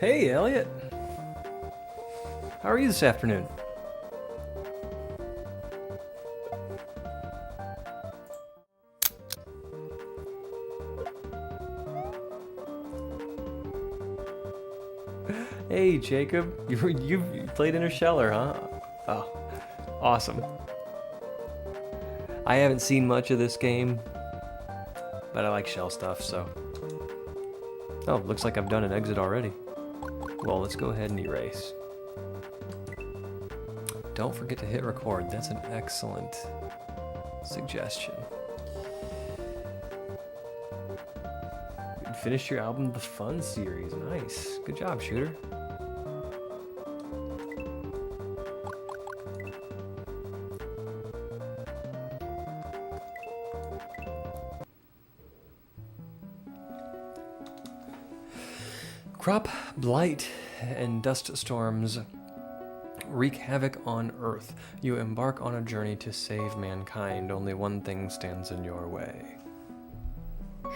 Hey, Elliot. How are you this afternoon? Hey, Jacob. You played Intershellar, huh? Oh, awesome. I haven't seen much of this game, but I like shell stuff, so... Oh, looks like I've done an exit already. Well, let's go ahead and erase. Don't forget to hit record. That's an excellent suggestion. Finish your album, The Fun Series. Nice. Good job, Shooter. Crop, blight, and dust storms wreak havoc on Earth. You embark on a journey to save mankind. Only one thing stands in your way.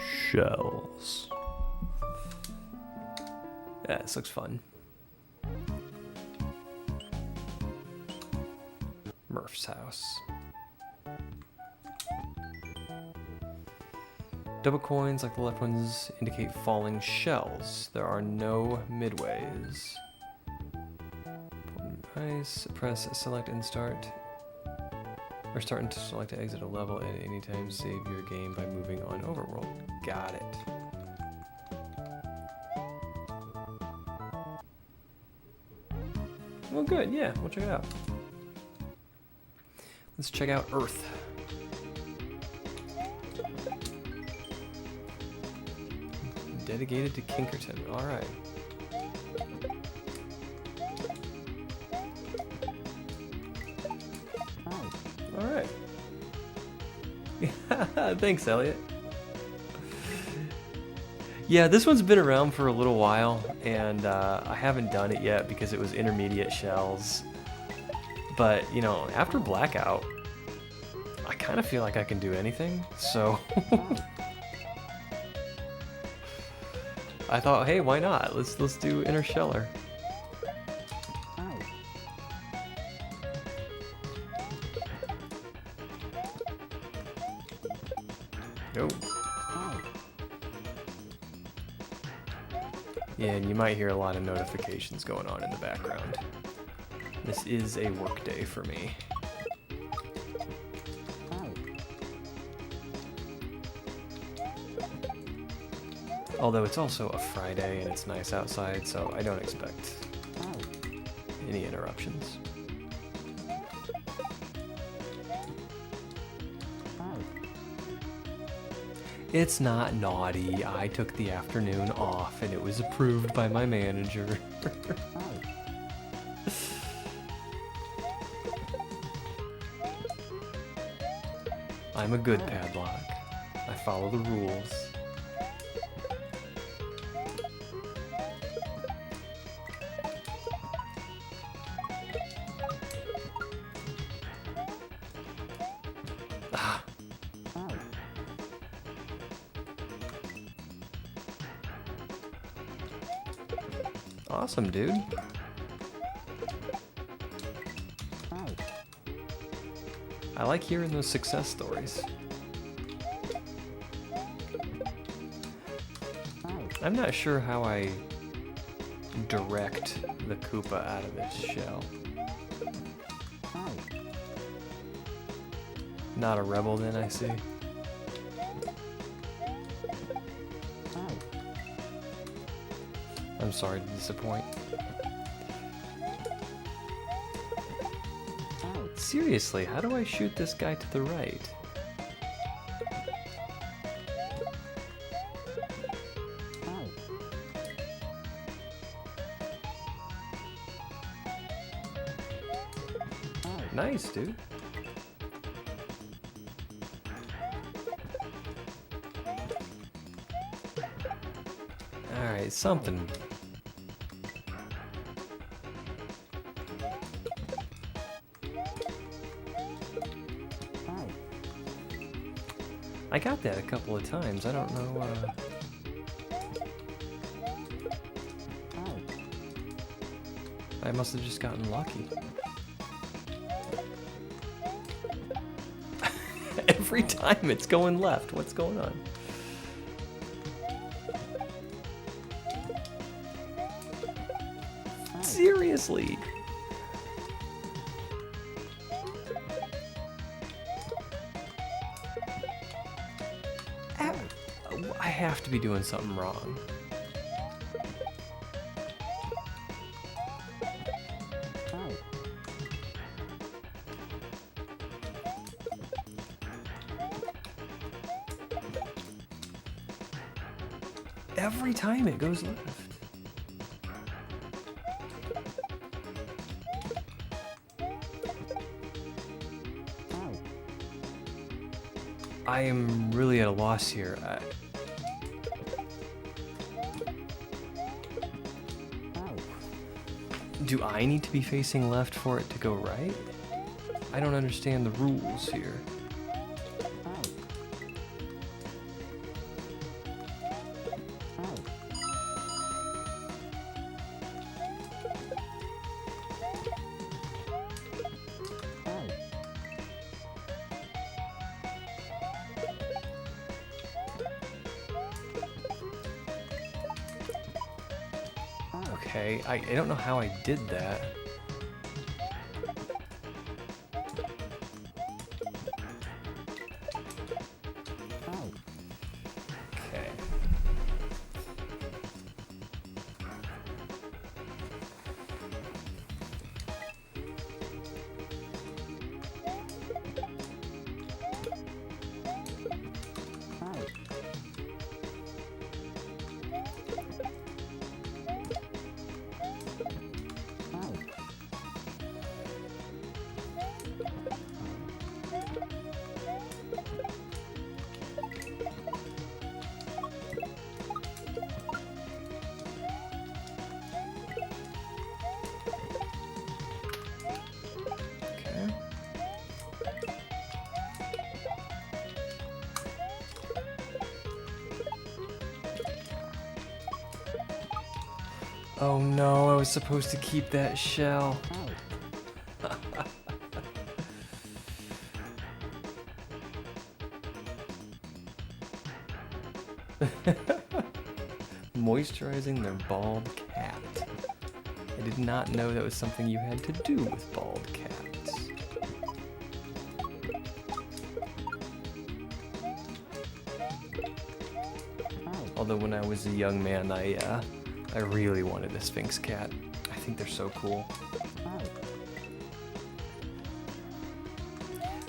Shells. Yeah, this looks fun. Murph's house. Double coins, like the left ones, indicate falling shells. There are no midways. Nice. Press select and start. Or start and select to exit a level at any time. Save your game by moving on overworld. Got it. Well, good. Yeah, we'll check it out. Let's check out Earth. Dedicated to Kinkerton. All right. All right. Thanks, Elliot. Yeah, this one's been around for a little while, and I haven't done it yet because it was intermediate shells. But, you know, after Blackout, I kind of feel like I can do anything, so... I thought, hey, why not? Let's do Intershellar. Go. Yeah, and you might hear a lot of notifications going on in the background. This is a work day for me. Although it's also a Friday and it's nice outside, so I don't expect any interruptions. It's not naughty. I took the afternoon off and it was approved by my manager. I'm a good padlock. I follow the rules. Awesome, dude. I like hearing those success stories. I'm not sure how I direct the Koopa out of its shell. Not a rebel then, I see. I'm sorry to disappoint. Seriously, how do I shoot this guy to the right? Nice, dude. Alright, something. I got that a couple of times. I don't know. I must have just gotten lucky. Every time it's going left. What's going on? Seriously. I have to be doing something wrong. Every time it goes left. I am really at a loss here. Do I need to be facing left for it to go right? I don't understand the rules here. Okay, I don't know how I did that. Okay. Oh no, I was supposed to keep that shell. Moisturizing their bald cat. I did not know that was something you had to do with bald cats. Although when I was a young man, I really wanted a Sphinx cat. I think they're so cool.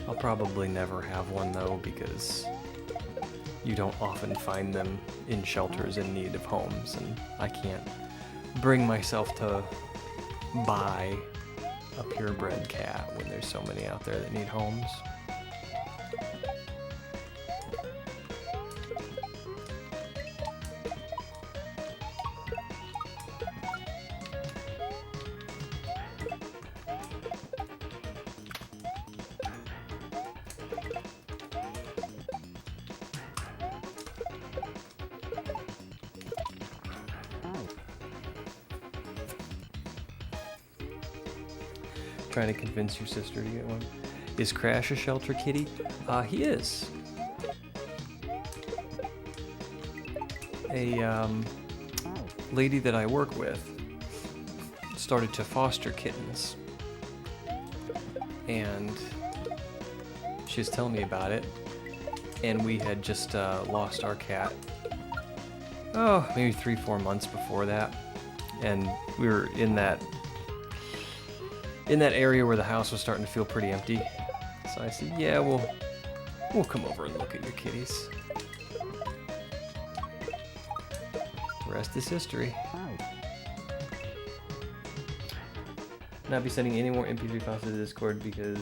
I'll probably never have one though, because you don't often find them in shelters in need of homes, and I can't bring myself to buy a purebred cat when there's so many out there that need homes. Trying to convince your sister to get one. Is Crash a shelter kitty? He is. A lady that I work with started to foster kittens, and she was telling me about it, and we had just lost our cat, maybe 3-4 months before that, and we were in that area where the house was starting to feel pretty empty. So I said, yeah, we'll come over and look at your kitties. The rest is history. Not be sending any more MP3 files to the Discord because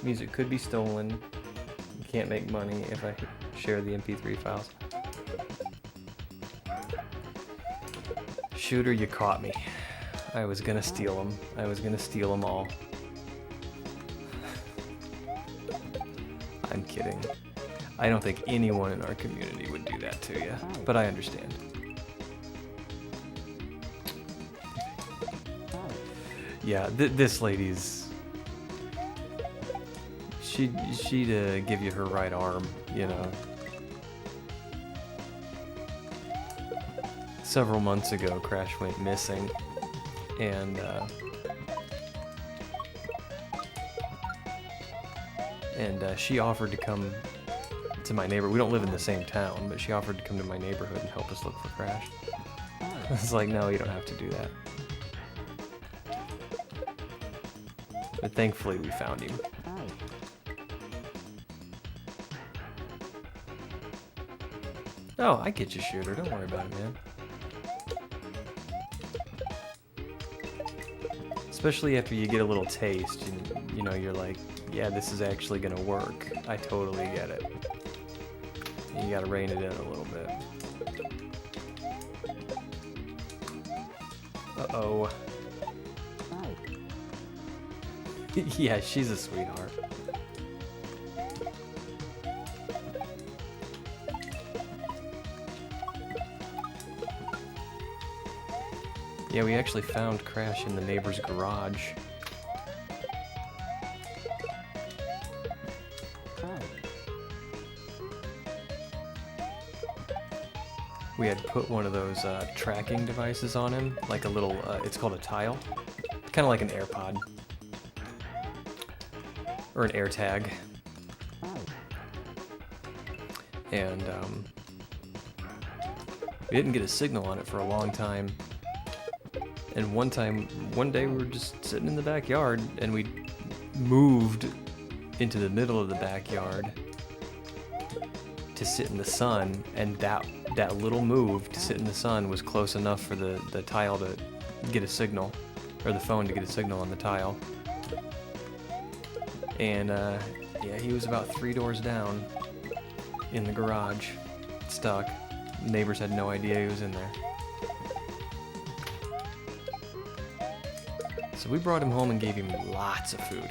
music could be stolen. You can't make money if I share the MP3 files. Shooter, you caught me. I was gonna steal them. I was gonna steal them all. I'm kidding. I don't think anyone in our community would do that to you, but I understand. Yeah, this lady's... She'd give you her right arm, you know. Several months ago, Crash went missing, and she offered to come to my neighbor. We don't live in the same town, but she offered to come to my neighborhood and help us look for Crash. I was like, no, you don't have to do that. But thankfully, we found him. Oh, I get you, Shooter. Don't worry about it, man. Especially after you get a little taste, you know, you're like, yeah, this is actually gonna work. I totally get it. You gotta rein it in a little bit. Uh-oh. Yeah, she's a sweetheart. Yeah, we actually found Crash in the neighbor's garage. We had put one of those tracking devices on him, like a little, it's called a tile. Kind of like an AirPod. Or an AirTag. And we didn't get a signal on it for a long time. And one day we were just sitting in the backyard, and we moved into the middle of the backyard to sit in the sun, and that little move to sit in the sun was close enough for the tile to get a signal, or the phone to get a signal on the tile. And yeah, he was about 3 doors down in the garage, stuck. Neighbors had no idea he was in there. So we brought him home and gave him lots of food.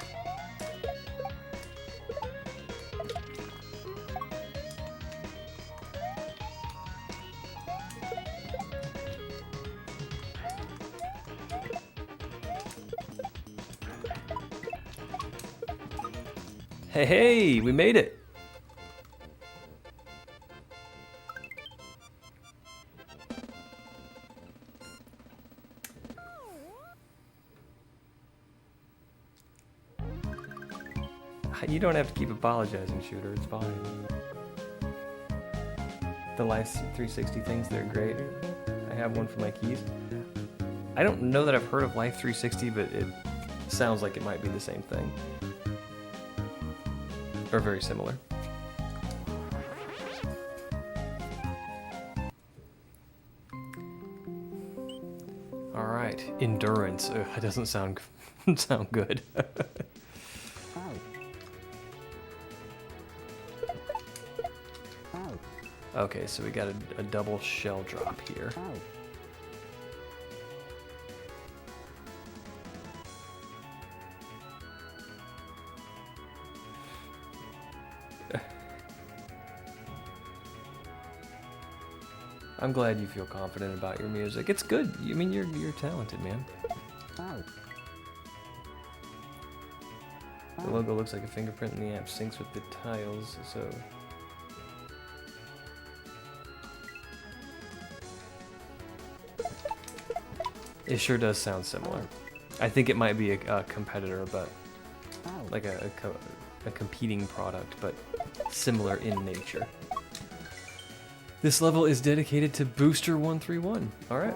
Hey, we made it! You don't have to keep apologizing, Shooter. It's fine. The Life 360 things, they're great. I have one for my keys. I don't know that I've heard of Life 360, but it sounds like it might be the same thing. Or very similar. Alright, endurance. Ugh, that doesn't sound good. Okay, so we got a double shell drop here. I'm glad you feel confident about your music. It's good. I mean, you're talented, man. The logo looks like a fingerprint and the app syncs with the tiles, so... It sure does sound similar. I think it might be a competitor, but like a competing product, but similar in nature. This level is dedicated to Booster 131. All right.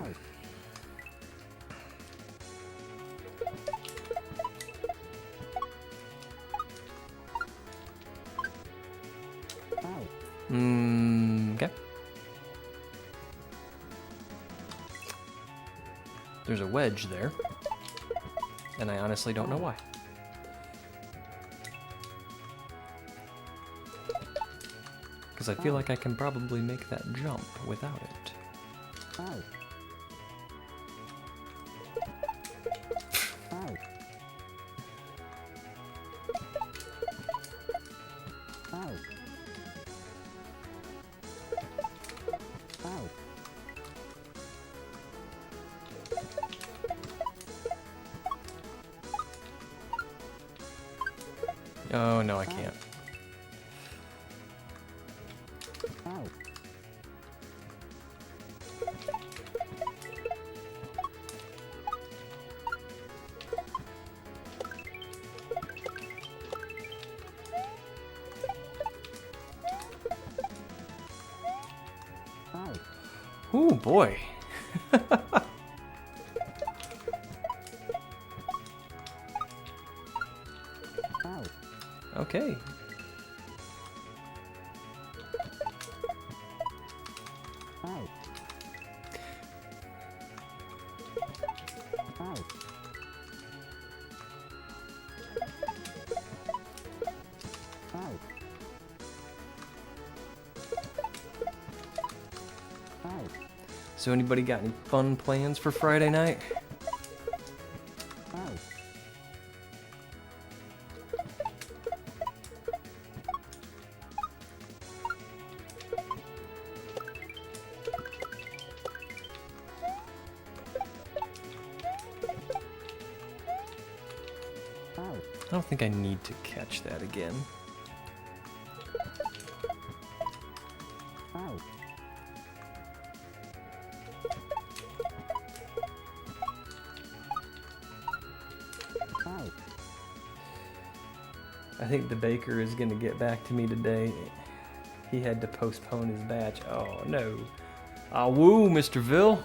Okay. There's a wedge there, and I honestly don't know why. Because I feel like I can probably make that jump without it. Oh, no, I can't. Ooh, boy. Okay. So anybody got any fun plans for Friday night? I don't think I need to catch that again. I think the baker is going to get back to me today. He had to postpone his batch. Oh, no. Ah, woo, Mr. Ville.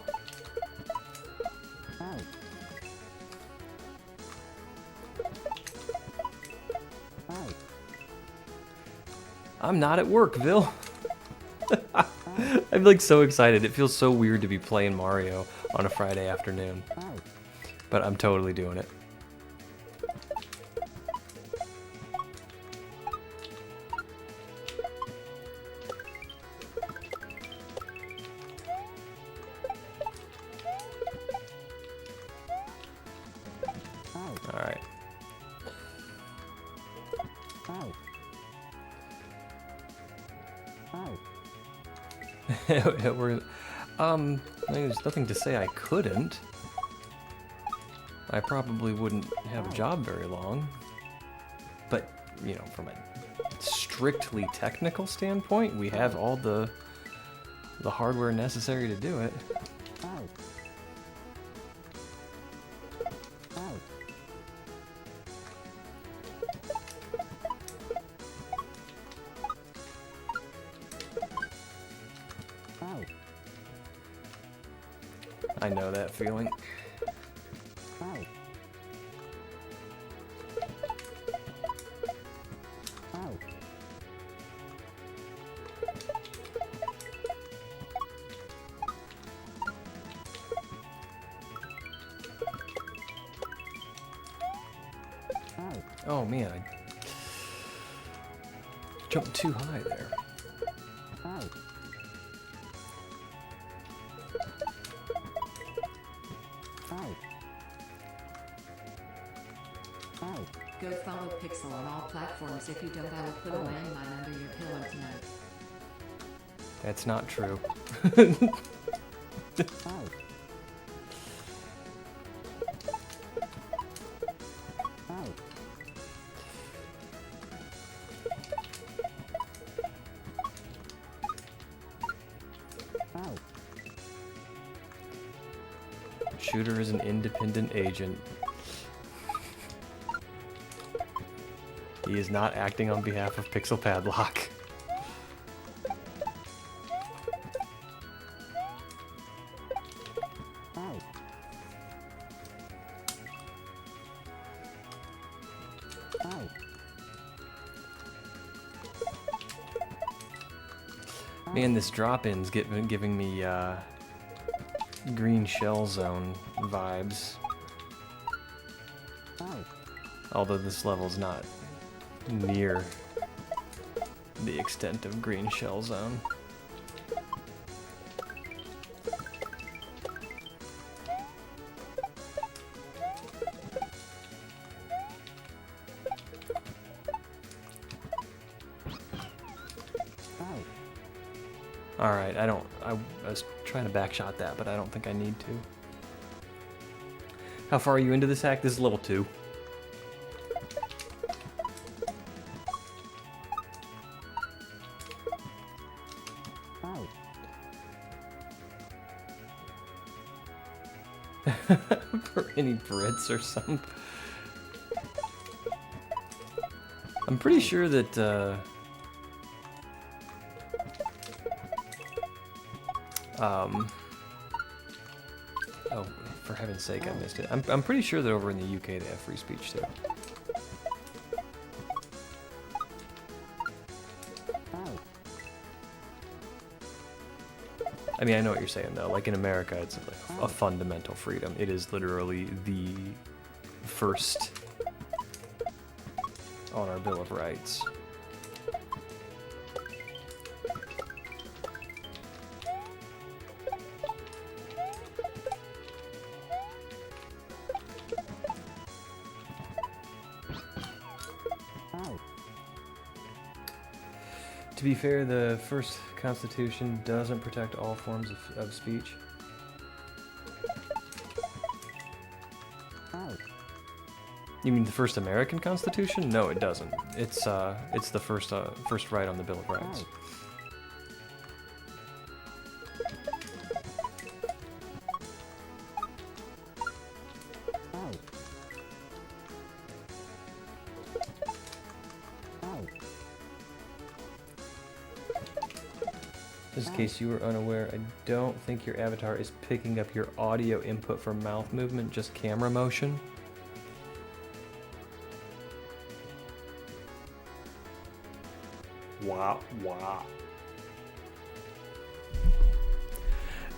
I'm not at work, Ville. I'm like so excited. It feels so weird to be playing Mario on a Friday afternoon. But I'm totally doing it. All right. There's nothing to say I couldn't. I probably wouldn't have a job very long. But, you know, from a strictly technical standpoint, we have all the hardware necessary to do it. I know that feeling. Oh man, I jumped too high there. Go follow Pixel on all platforms. If you don't, I will put a landmine under your pillow tonight. That's not true. Shooter is an independent agent. He is not acting on behalf of PixelPadlock. Man, this drop-in's giving me green shell zone vibes. Although this level's not near the extent of green shell zone. Alright, I was trying to backshot that, but I don't think I need to. How far are you into this hack? This is level 2. For any Brits or something. I'm pretty sure that oh, for heaven's sake, I missed it. I'm pretty sure that over in the UK they have free speech too. I mean, I know what you're saying though. Like in America, it's a fundamental freedom. It is literally the first on our Bill of Rights. To be fair, the first Constitution doesn't protect all forms of speech. You mean the first American Constitution? No, it doesn't. It's the first right on the Bill of Rights. Just in case you were unaware, I don't think your avatar is picking up your audio input for mouth movement, just camera motion. Wah, wah.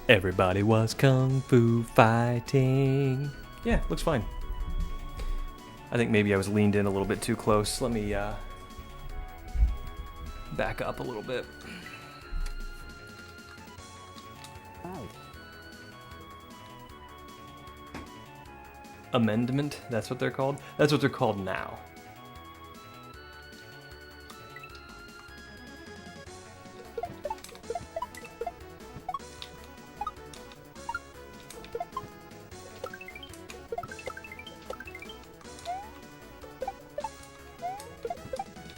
Everybody was kung fu fighting. Yeah, looks fine. I think maybe I was leaned in a little bit too close. Let me back up a little bit. Amendment, that's what they're called? That's what they're called now.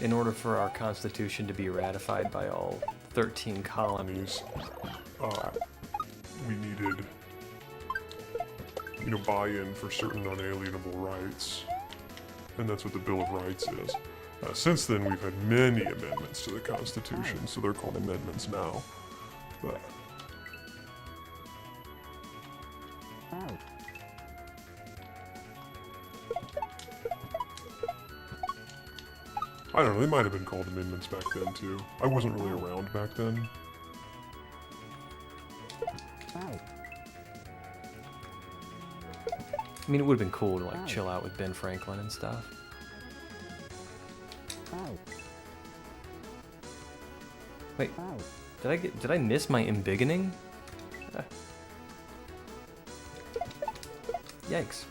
In order for our Constitution to be ratified by all 13 colonies, we needed, buy-in for certain unalienable rights, and that's what the Bill of Rights is. Since then, we've had many amendments to the Constitution, so they're called amendments now. But I don't know, they might have been called amendments back then, too. I wasn't really around back then. I mean, it would have been cool to like chill out with Ben Franklin and stuff. Wait, did I miss my embiggening? Yikes.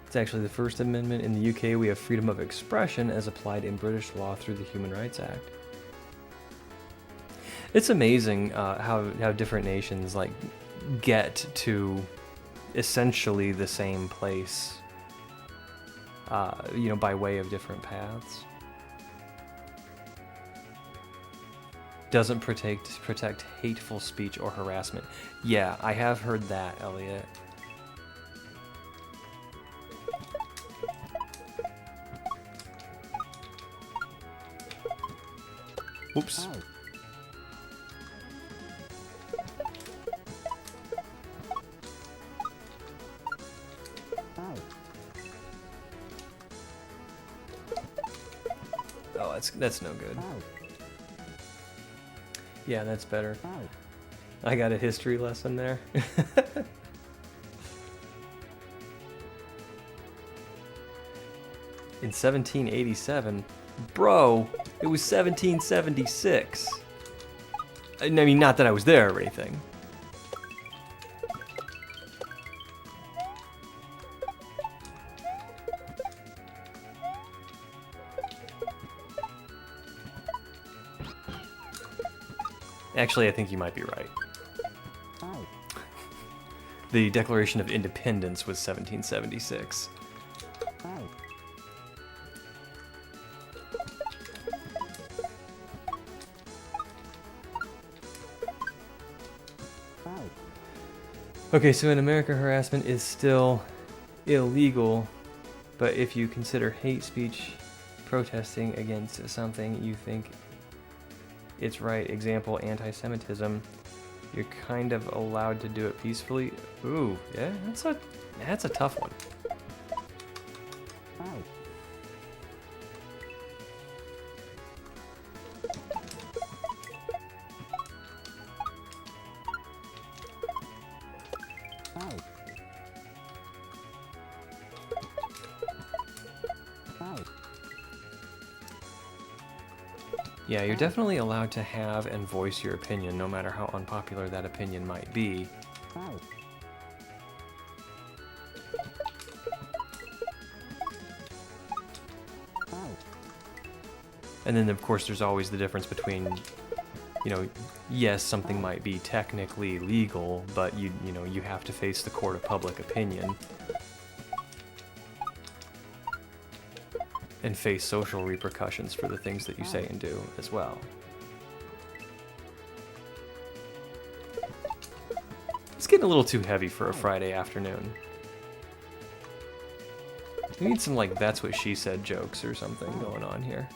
It's actually the First Amendment. In the UK, we have freedom of expression as applied in British law through the Human Rights Act. It's amazing how different nations like get to essentially the same place, by way of different paths. Doesn't protect hateful speech or harassment. Yeah, I have heard that, Elliot. Oops. Oh, that's no good. Yeah, that's better. I got a history lesson there. In 1787, bro, it was 1776. I mean, not that I was there or anything. Actually, I think you might be right. The Declaration of Independence was 1776. Okay, so in America, harassment is still illegal, but if you consider hate speech protesting against something you think it's right, example, anti-Semitism, you're kind of allowed to do it peacefully. Ooh, yeah, that's a tough one. Yeah, you're definitely allowed to have and voice your opinion, no matter how unpopular that opinion might be. And then, of course, there's always the difference between, you know, yes, something might be technically legal, but you know, you have to face the court of public opinion and face social repercussions for the things that you say and do as well. It's getting a little too heavy for a Friday afternoon. We need some, like, that's what she said jokes or something going on here.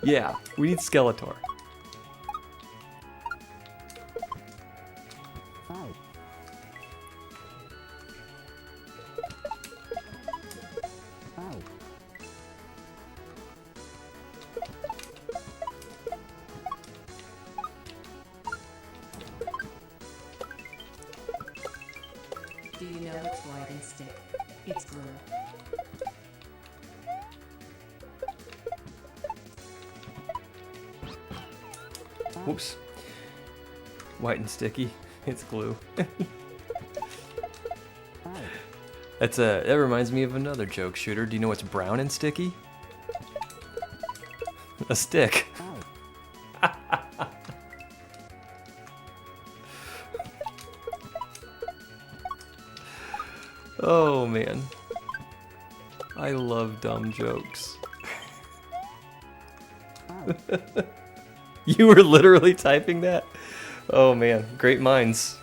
Yeah, we need Skeletor. Do you know what's white and stick? It's glue. Whoops. White and sticky. It's glue. That reminds me of another joke, Shooter. Do you know what's brown and sticky? A stick. Oh man. I love dumb jokes. You were literally typing that? Oh man, great minds.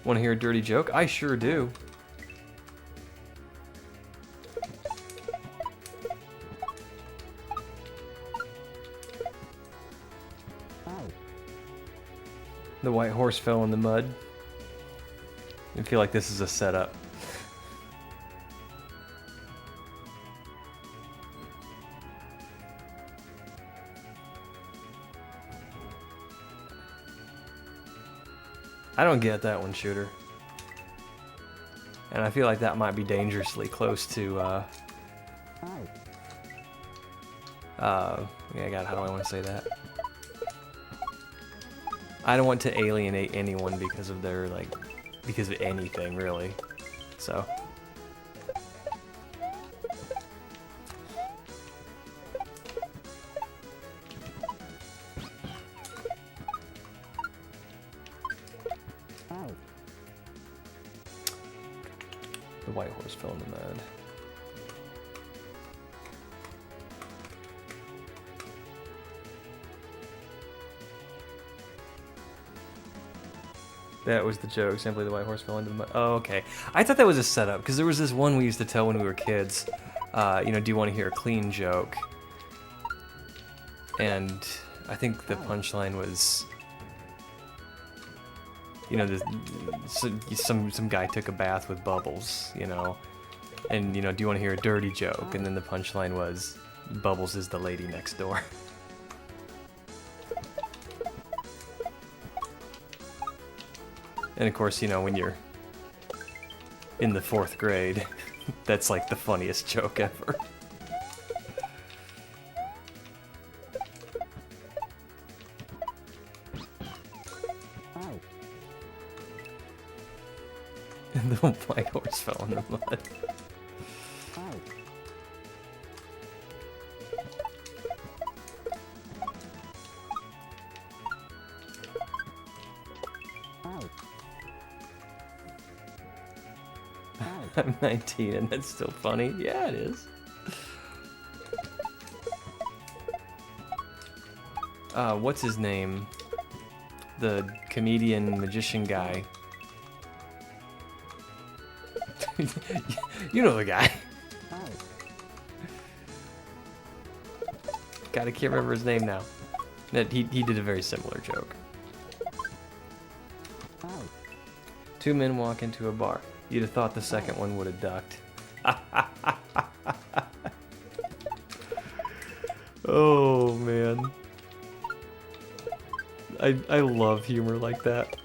Want to hear a dirty joke? I sure do. The white horse fell in the mud. I feel like this is a setup. I don't get that one, Shooter. And I feel like that might be dangerously close to, yeah, God, how do I want to say that? I don't want to alienate anyone because of their, like, because of anything, really. So. The white horse fell in the mud. That was the joke. Simply the white horse fell into the mud. Oh, okay. I thought that was a setup because there was this one we used to tell when we were kids. You know, do you want to hear a clean joke? And I think the punchline was, you know, some guy took a bath with bubbles, you know, and you know, do you want to hear a dirty joke? And then the punchline was, Bubbles is the lady next door. And of course, you know, when you're in the 4th grade, that's like the funniest joke ever. And the white horse fell in the mud. I'm 19 and that's still funny. Yeah, it is. What's his name? The comedian magician guy. You know the guy. God, I can't remember his name now. He did a very similar joke. Two men walk into a bar. You'd have thought the second one would have ducked. Oh, man. I love humor like that.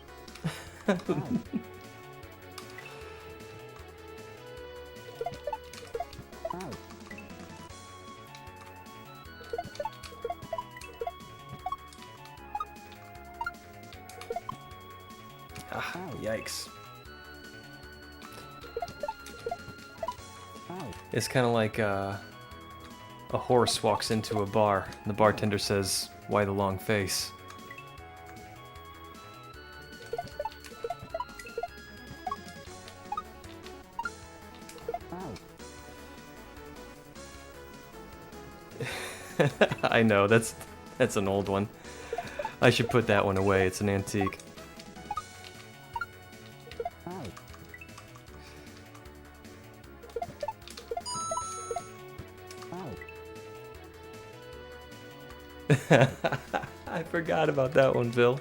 Yikes. It's kind of like a horse walks into a bar, and the bartender says, "Why the long face?" I know, that's an old one. I should put that one away, it's an antique. I forgot about that one, Bill.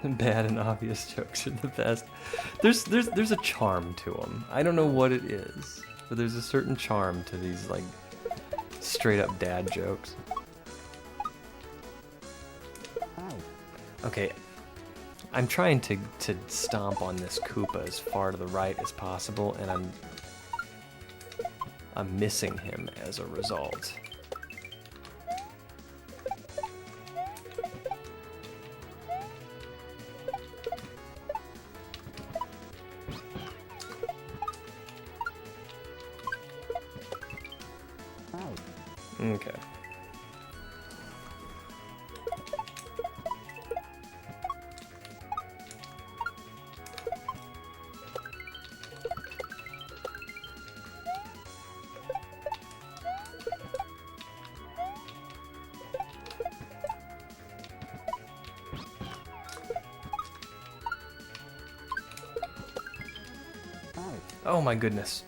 Bad and obvious jokes are the best. There's a charm to them. I don't know what it is, but there's a certain charm to these like straight up dad jokes. Okay, I'm trying to stomp on this Koopa as far to the right as possible, and I'm missing him as a result. Okay. Oh my goodness.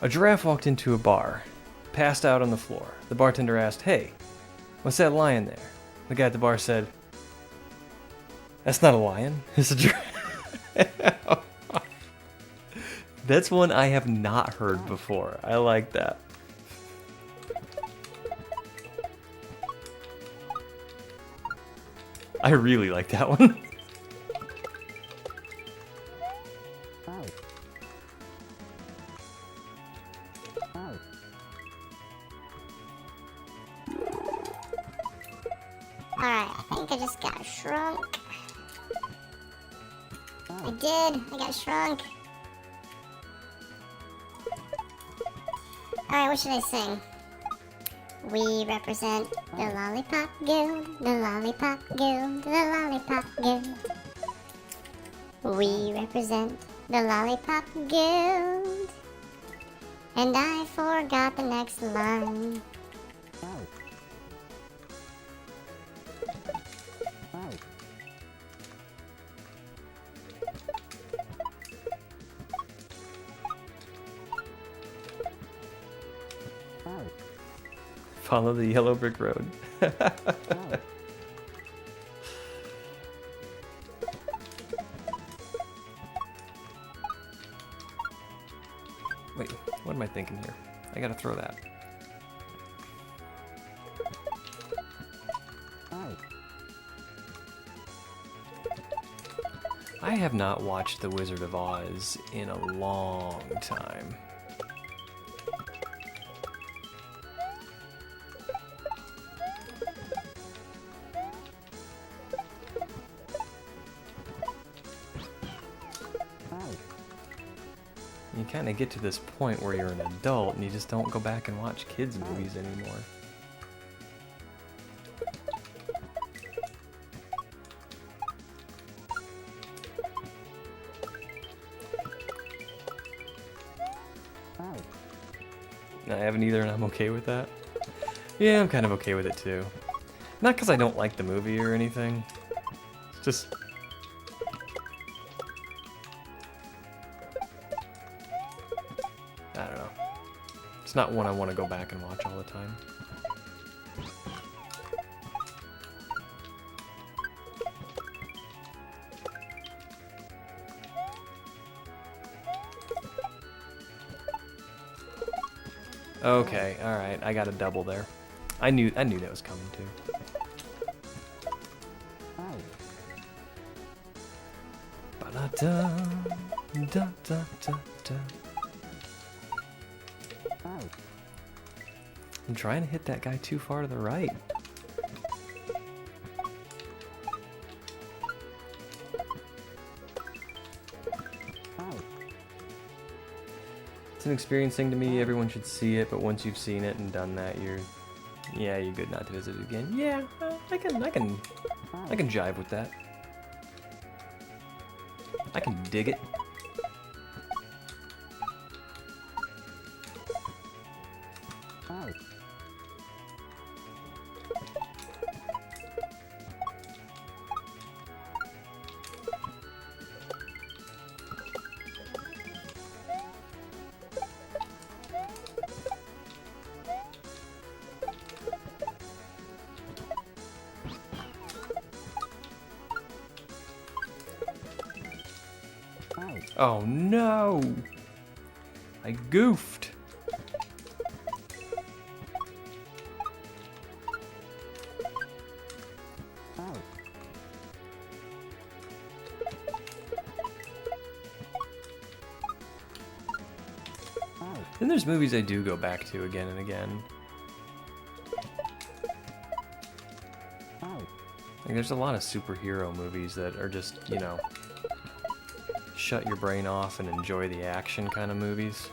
A giraffe walked into a bar, passed out on the floor. The bartender asked, "Hey, what's that lying there?" The guy at the bar said, "That's not a lion, it's a giraffe." That's one I have not heard before. I like that. I really like that one. Alright, I think I just got shrunk. I did, I got shrunk. Alright, what should I sing? We represent the Lollipop Guild, the Lollipop Guild, the Lollipop Guild. We represent the Lollipop Guild. And I forgot the next line. Follow the yellow brick road. Wait, what am I thinking here? I gotta throw that. I have not watched The Wizard of Oz in a long time. kind of get to this point where you're an adult and you just don't go back and watch kids' movies anymore. I haven't either, and I'm okay with that. Yeah, I'm kind of okay with it too. Not because I don't like the movie or anything. It's just... I don't know. It's not one I want to go back and watch all the time. Okay, alright, I got a double there. I knew that was coming too. Ba-da-da, da-da-da-da. I'm trying to hit that guy too far to the right. It's an experience thing to me. Everyone should see it, but once you've seen it and done that, you're good not to visit it again. Yeah, I can jive with that. I can dig it. Oh no! I goofed. Then there's movies I do go back to again and again. Like, there's a lot of superhero movies that are just, you know, shut your brain off and enjoy the action kind of movies.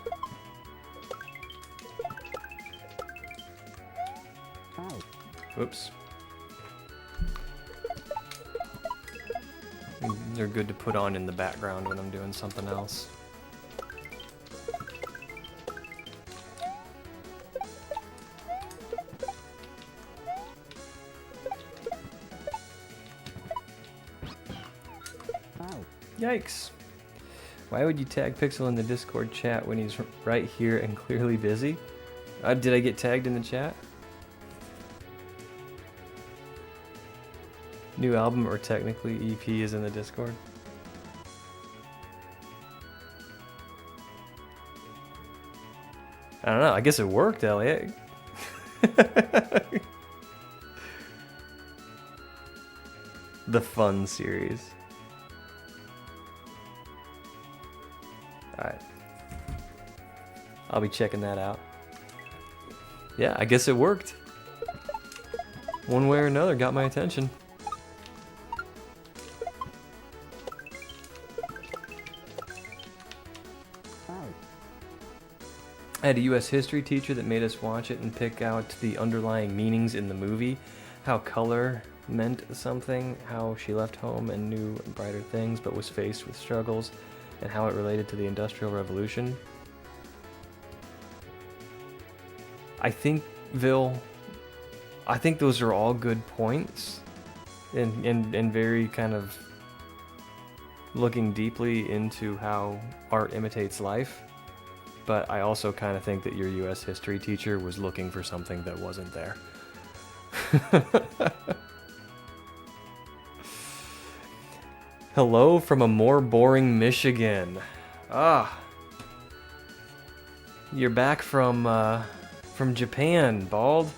Whoops. They're good to put on in the background when I'm doing something else. Yikes. Why would you tag Pixel in the Discord chat when he's right here and clearly busy? Did I get tagged in the chat? New album, or technically EP, is in the Discord? I don't know. I guess it worked, Elliot. The Fun series. Alright. I'll be checking that out. Yeah, I guess it worked. One way or another, got my attention. I had a US history teacher that made us watch it and pick out the underlying meanings in the movie. How color meant something, how she left home and knew brighter things but was faced with struggles, and how it related to the Industrial Revolution. I think those are all good points and very kind of looking deeply into how art imitates life. But I also kind of think that your US history teacher was looking for something that wasn't there. Hello from a more boring Michigan. You're back from Japan, Bald.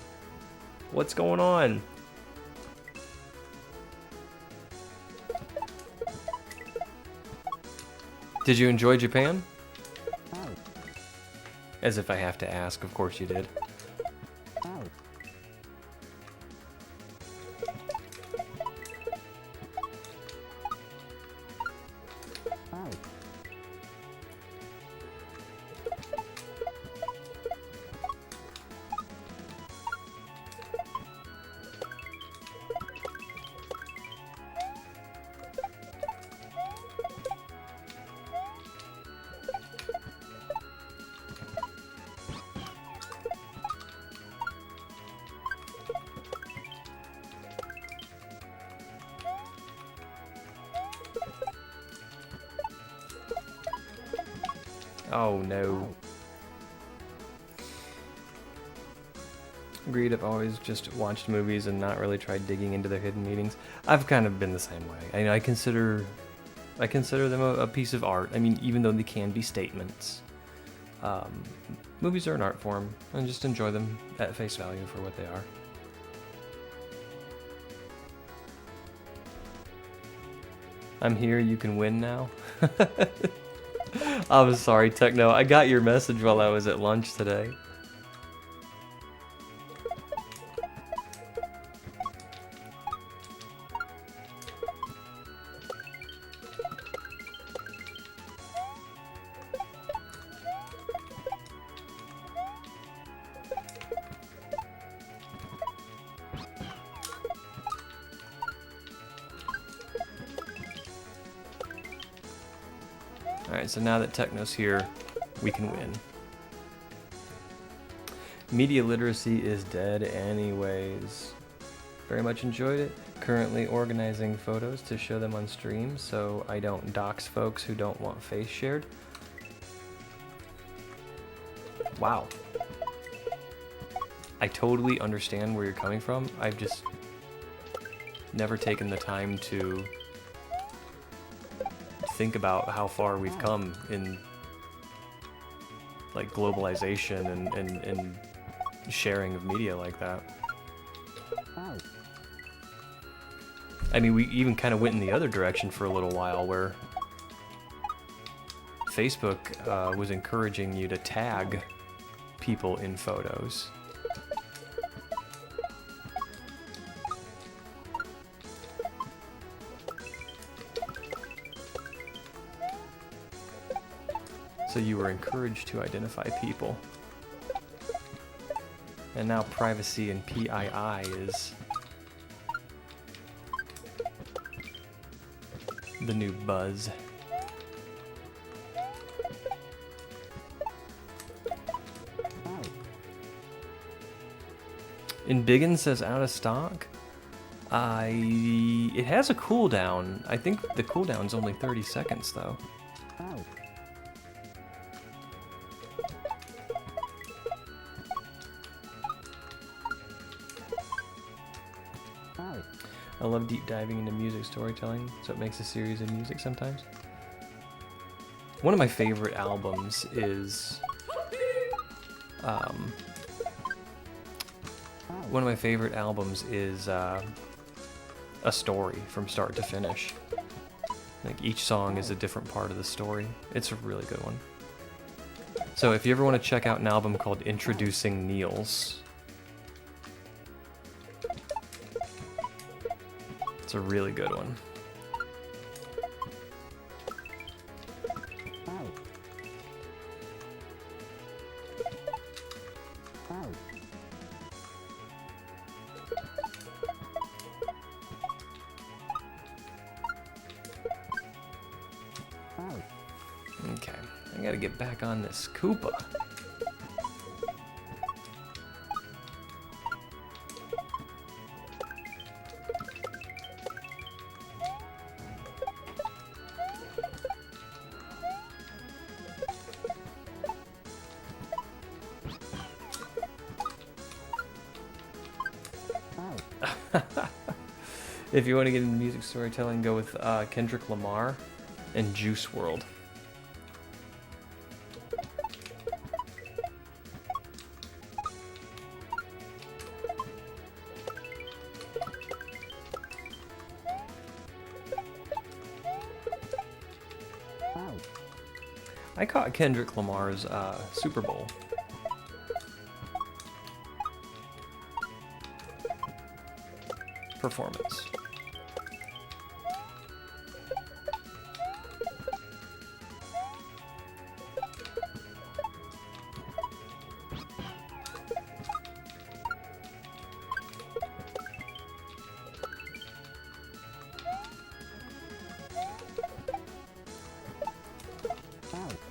What's going on? Did you enjoy Japan? As if I have to ask, of course you did. Oh no. Agreed, I've always just watched movies and not really tried digging into their hidden meanings. I've kind of been the same way. I consider them a piece of art. I mean, even though they can be statements. Movies are an art form, and just enjoy them at face value for what they are. I'm here, you can win now. I'm sorry, Techno. I got your message while I was at lunch today. Alright, so now that Techno's here, we can win. Media literacy is dead anyways. Very much enjoyed it. Currently organizing photos to show them on stream so I don't dox folks who don't want face shared. Wow. I totally understand where you're coming from. I've just never taken the time to think about how far we've come in like globalization and sharing of media like that. I mean, we even kind of went in the other direction for a little while where Facebook was encouraging you to tag people in photos. So you were encouraged to identify people. And now privacy and PII is the new buzz. And Biggin says out of stock. It has a cooldown. I think the cooldown's only 30 seconds though. I love deep diving into music storytelling, so it makes a series of music sometimes. One of my favorite albums is a story from start to finish. Like each song is a different part of the story. It's a really good one. So if you ever want to check out an album called Introducing Niels, it's a really good one. Okay, I gotta get back on this Koopa. If you want to get into music storytelling, go with Kendrick Lamar and Juice WRLD. I caught Kendrick Lamar's Super Bowl. Performance.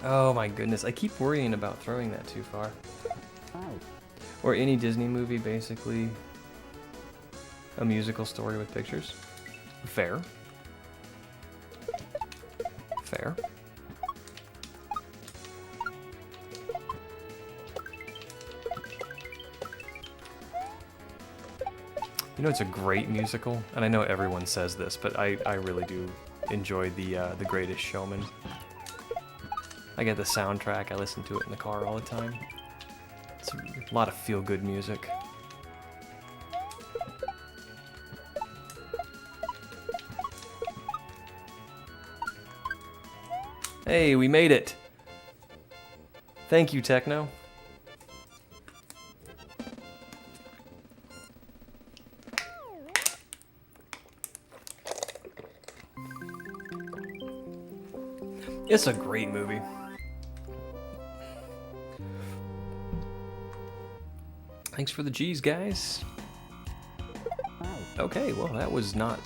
Oh my goodness, I keep worrying about throwing that too far. Or any Disney movie, basically. A musical story with pictures. Fair. Fair. You know, it's a great musical, and I know everyone says this, but I really do enjoy The Greatest Showman. I get the soundtrack. I listen to it in the car all the time. It's a lot of feel-good music. Hey, we made it! Thank you, Techno. It's a great movie. Thanks for the G's, guys. Okay, well, that was not...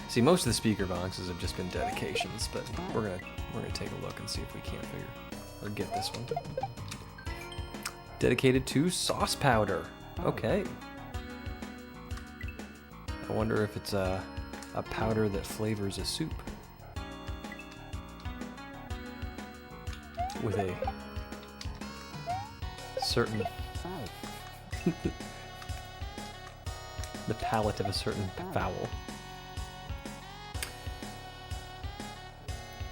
See, most of the speaker boxes have just been dedications, but we're gonna take a look and see if we can't figure or get this one. Dedicated to sauce powder. Okay. I wonder if it's a powder that flavors a soup with a certain the palate of a certain fowl.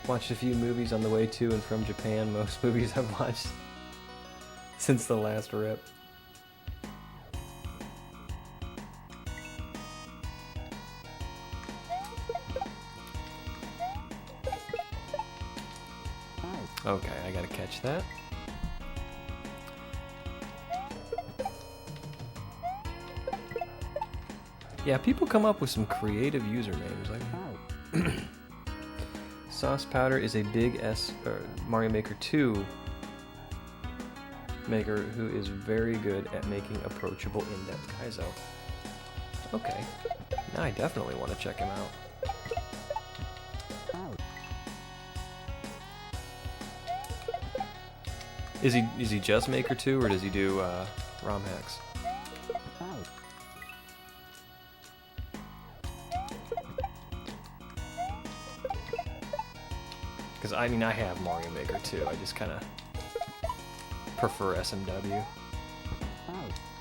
Watched a few movies on the way to and from Japan. Most movies I've watched since the last rip. Okay, I gotta catch that. Yeah, people come up with some creative usernames. Like Sauce Powder is a big Mario Maker 2 maker who is very good at making approachable in-depth kaizo. Okay, now I definitely want to check him out. Is he just Maker 2 or does he do ROM hacks? Because I mean I have Mario Maker 2. I just kind of prefer SMW.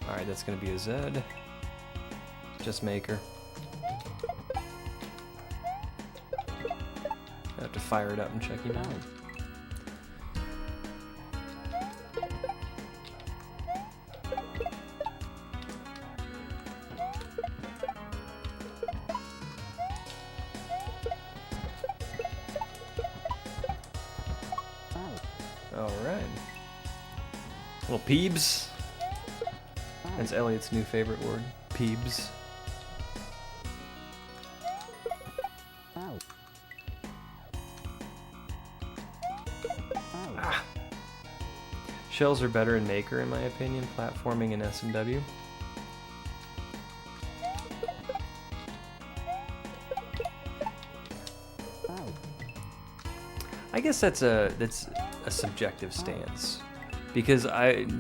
Alright, that's going to be a Z. Just Maker. I have to fire it up and check him out. Alright. Little peebs. That's Elliot's new favorite word. Peebs. Ah. Shells are better in Maker, in my opinion, platforming in SMW. I guess that's a subjective stance, because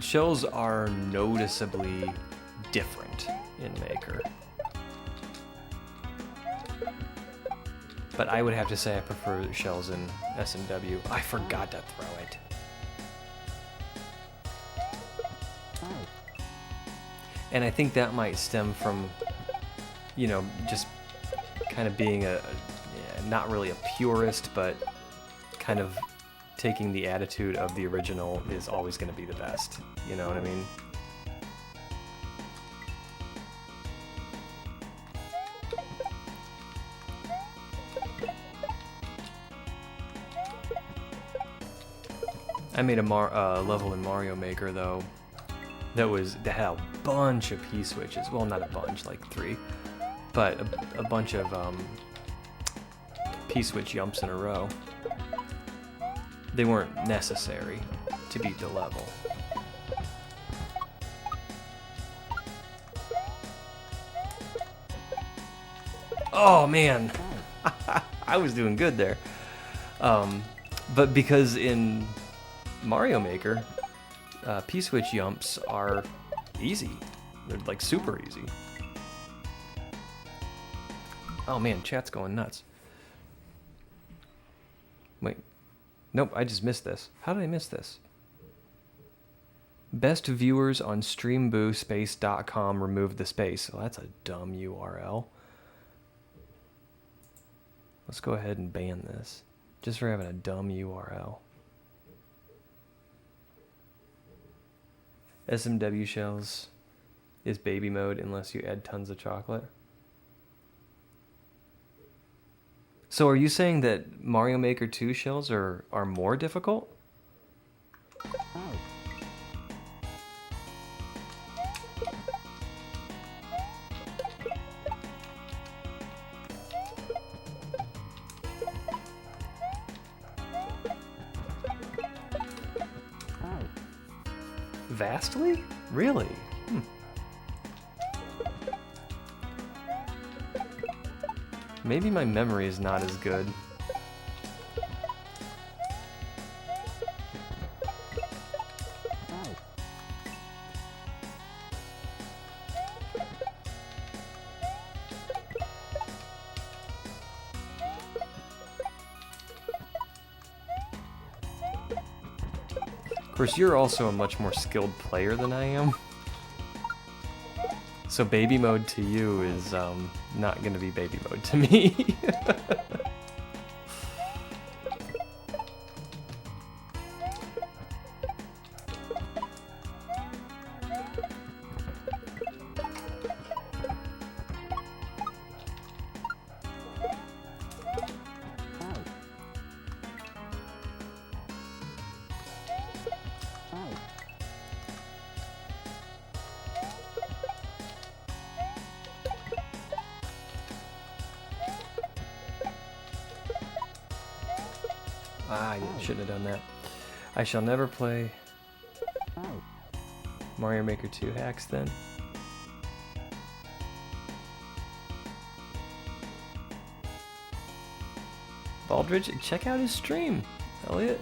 shells are noticeably different in Maker. But I would have to say I prefer shells in SMW. I forgot to throw it. And I think that might stem from, you know, just kind of being not really a purist, but kind of taking the attitude of the original is always going to be the best. You know what I mean? I made a level in Mario Maker though that had a bunch of P-switches. Well, not a bunch, like 3, but a bunch of P-switch jumps in a row. They weren't necessary to beat the level. Oh man, I was doing good there. But because in Mario Maker, P-switch jumps are easy. They're like super easy. Oh man, chat's going nuts. Wait. Nope, I just missed this. How did I miss this? Best viewers on streamboospace.com removed the space. Well, that's a dumb URL. Let's go ahead and ban this, just for having a dumb URL. SMW shells is baby mode unless you add tons of chocolate. So are you saying that Mario Maker 2 shells are more difficult? Vastly? Really? Maybe my memory is not as good. Of course, you're also a much more skilled player than I am. So baby mode to you is not going to be baby mode to me. Ah, you shouldn't have done that. I shall never play Mario Maker 2 hacks then. Baldridge, check out his stream, Elliot.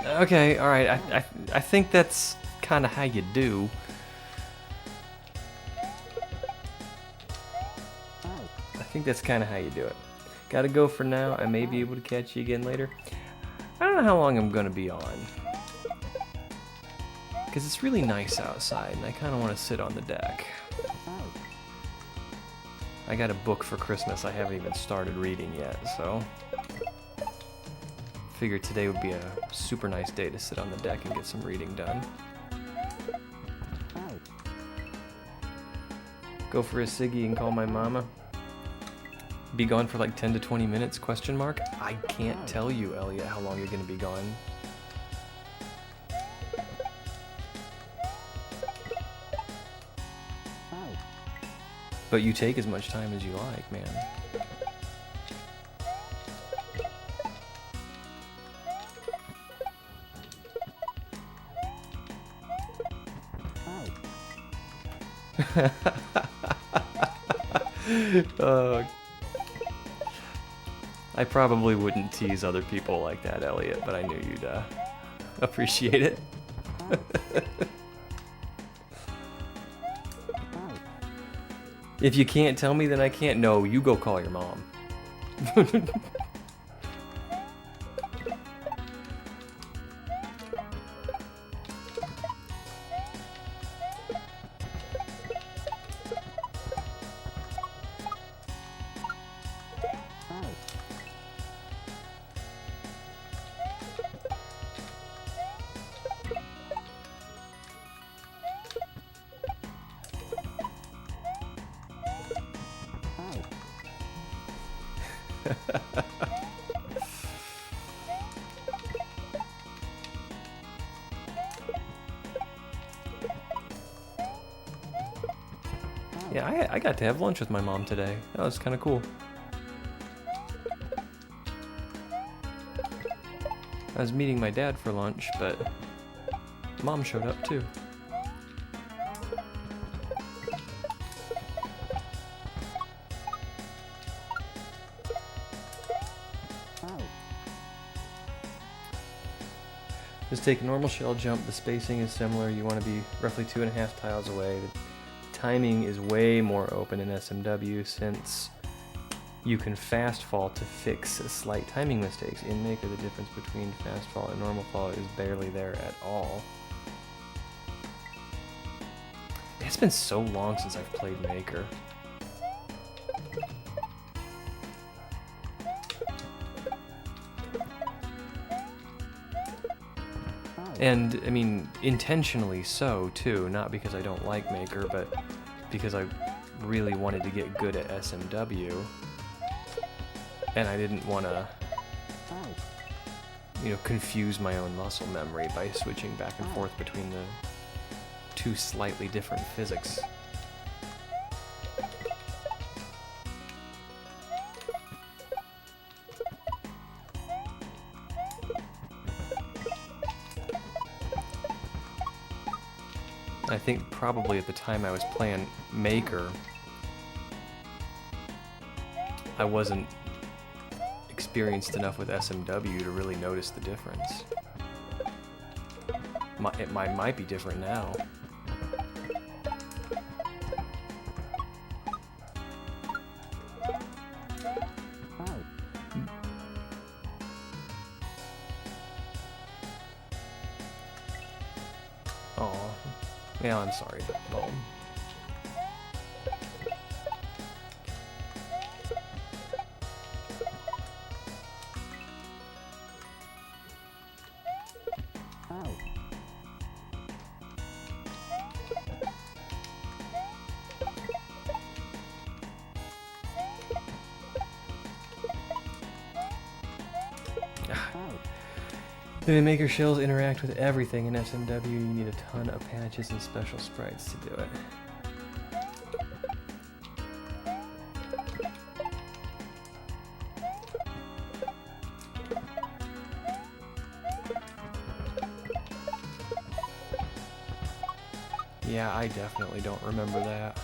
Okay, alright, I think that's kind of how you do. I think that's kind of how you do it. Gotta go for now. I may be able to catch you again later. I don't know how long I'm gonna be on, because it's really nice outside and I kind of want to sit on the deck. I got a book for Christmas I haven't even started reading yet, so figured today would be a super nice day to sit on the deck and get some reading done. Go for a ciggy and call my mama. Be gone for like 10 to 20 minutes, question mark? I can't tell you, Elliot, how long you're gonna be gone. But you take as much time as you like, man. I probably wouldn't tease other people like that, Elliot, but I knew you'd appreciate it. If you can't tell me, then I can't. No, you go call your mom. Yeah, I got to have lunch with my mom today. That was kind of cool. I was meeting my dad for lunch, but mom showed up too. Just take a normal shell jump. The spacing is similar. You want to be roughly 2.5 tiles away. The timing is way more open in SMW since you can fast fall to fix slight timing mistakes. In Maker, the difference between fast fall and normal fall is barely there at all. It's been so long since I've played Maker. And, I mean, intentionally so, too. Not because I don't like Maker, but because I really wanted to get good at SMW. And I didn't want to, you know, confuse my own muscle memory by switching back and forth between the two slightly different physics. I think probably at the time I was playing Maker, I wasn't experienced enough with SMW to really notice the difference. It might be different now. Oh, yeah, I'm sorry, Bone. The Maker shells interact with everything in SMW. You need a ton of patches and special sprites to do it. Yeah, I definitely don't remember that.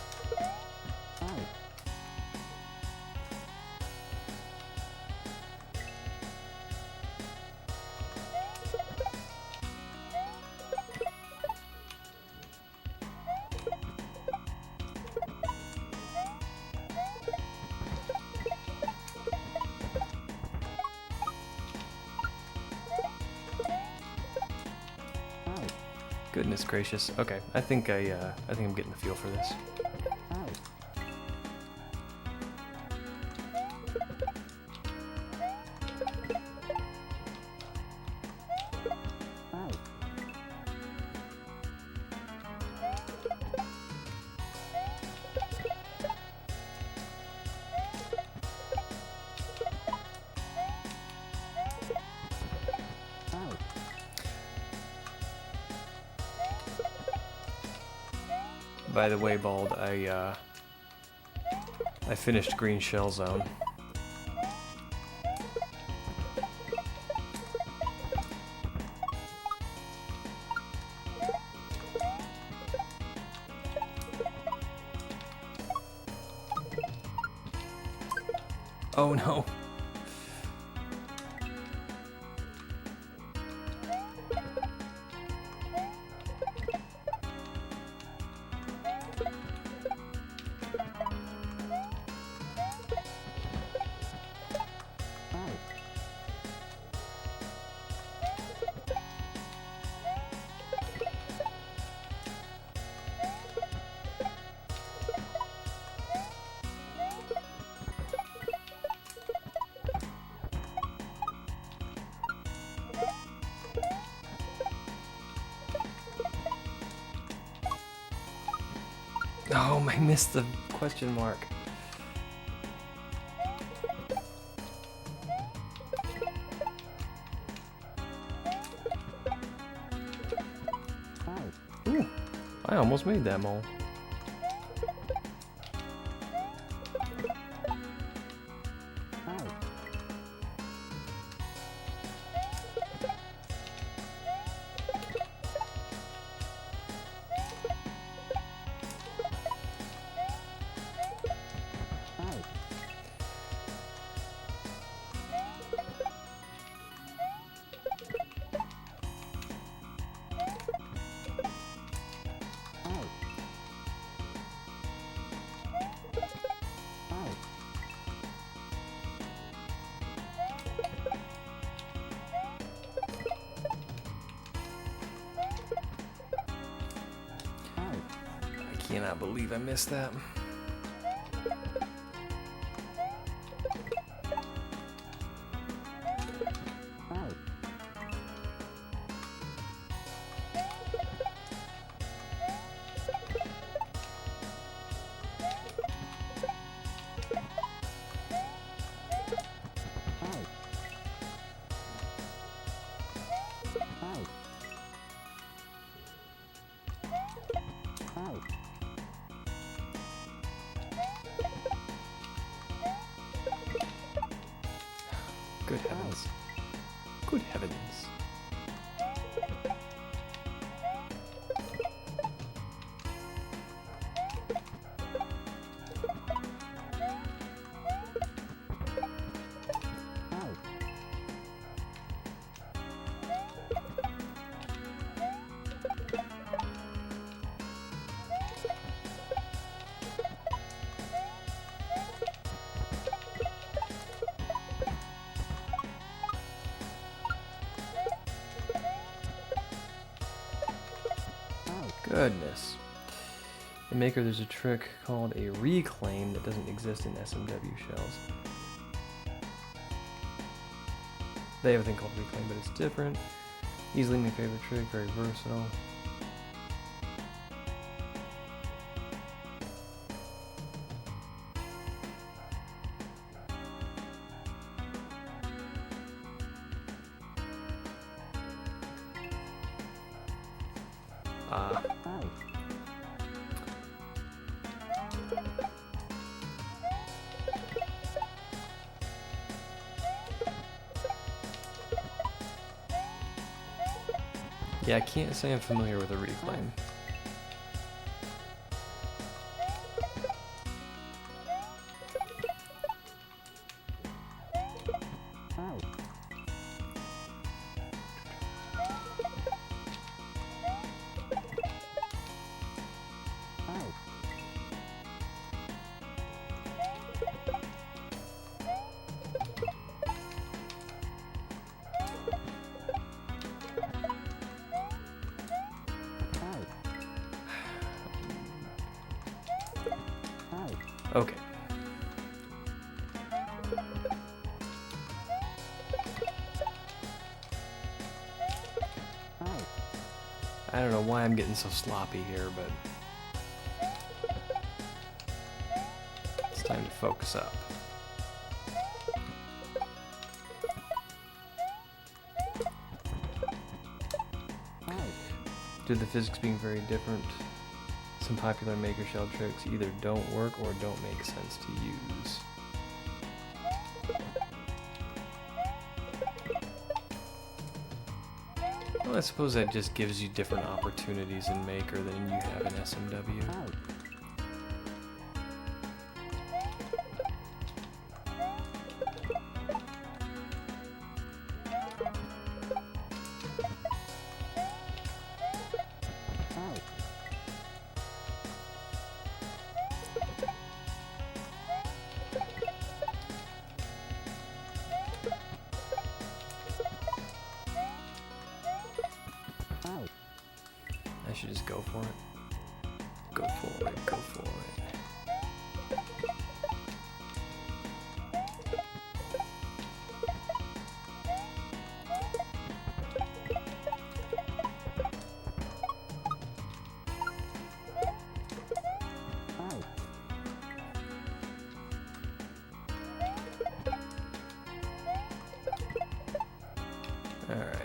Goodness gracious. Okay, I think I'm getting the feel for this. By the way, Bald, I finished Green Shell Zone. Oh no. Oh, I missed the question mark. I almost made that mole. I cannot believe I missed that. Good heavens. Good heavens. Goodness. In Maker, there's a trick called a reclaim that doesn't exist in SMW shells. They have a thing called reclaim, but it's different. Easily my favorite trick, very versatile. Yeah, I can't say I'm familiar with a reclaim. Okay. I don't know why I'm getting so sloppy here, but it's time to focus up. Due to the physics being very different, some popular Maker Shell tricks either don't work or don't make sense to use. Well, I suppose that just gives you different opportunities in Maker than you have in SMW. I should just go for it. Go for it, go for it. All right.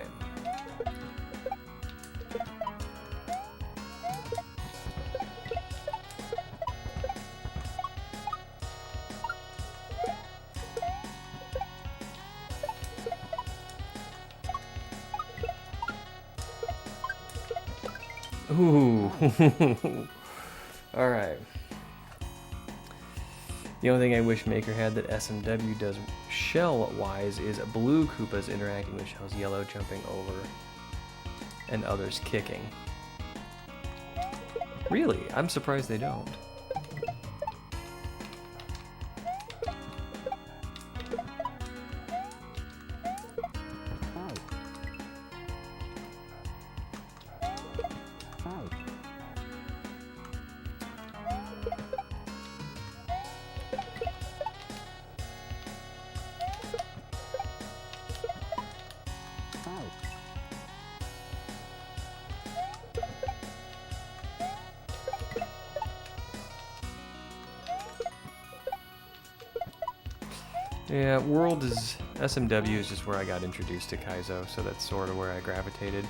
Ooh. Alright. The only thing I wish Maker had that SMW does shell-wise is blue Koopas interacting with shells, yellow jumping over, and others kicking. Really? I'm surprised they don't. Yeah, World is... SMW is just where I got introduced to Kaizo, so that's sort of where I gravitated.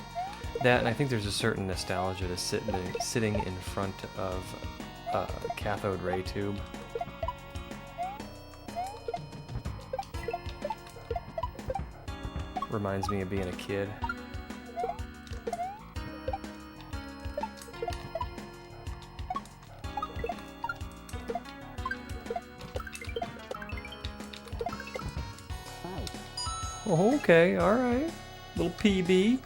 That, and I think there's a certain nostalgia to sitting in front of a cathode ray tube. Reminds me of being a kid. Oh, okay, alright. Little PB.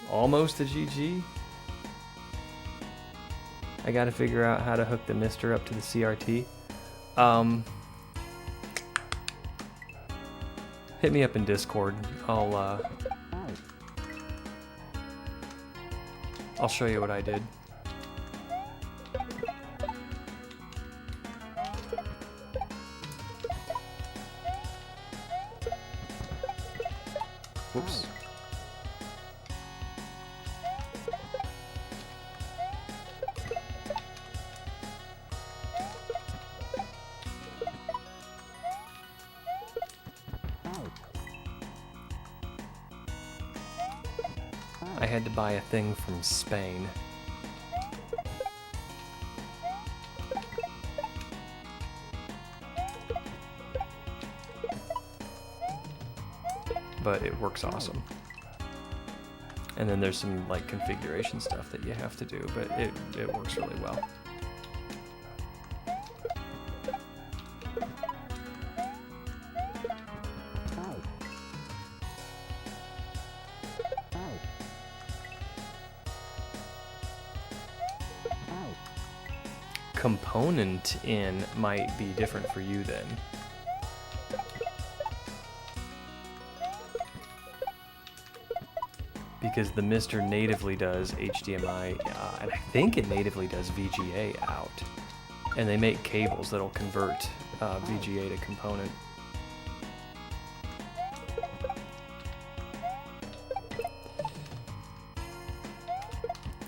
Almost a GG. I gotta figure out how to hook the mister up to the CRT. Hit me up in Discord. I'll show you what I did. Whoops. I had to buy a thing from Spain. But it works awesome. And then there's some like configuration stuff that you have to do, but it works really well. Component in might be different for you then. Because the Mister natively does HDMI, and I think it natively does VGA out. And they make cables that'll convert VGA to component.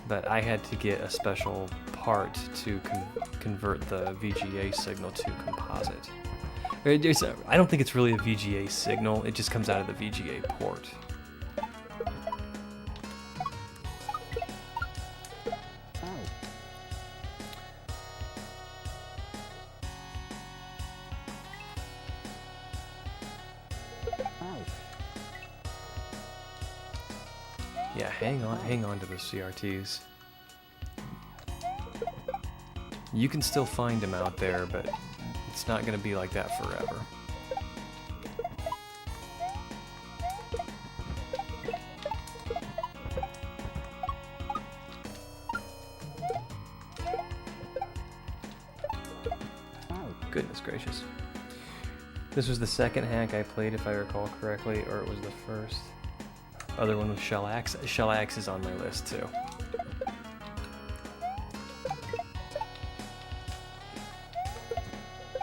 But I had to get a special part to convert the VGA signal to composite. I don't think it's really a VGA signal, it just comes out of the VGA port. Yeah, hang on to the CRTs. You can still find them out there, but it's not going to be like that forever. Goodness gracious. This was the second hack I played, if I recall correctly, or it was the first. Other one was Shellax. Shellax is on my list too.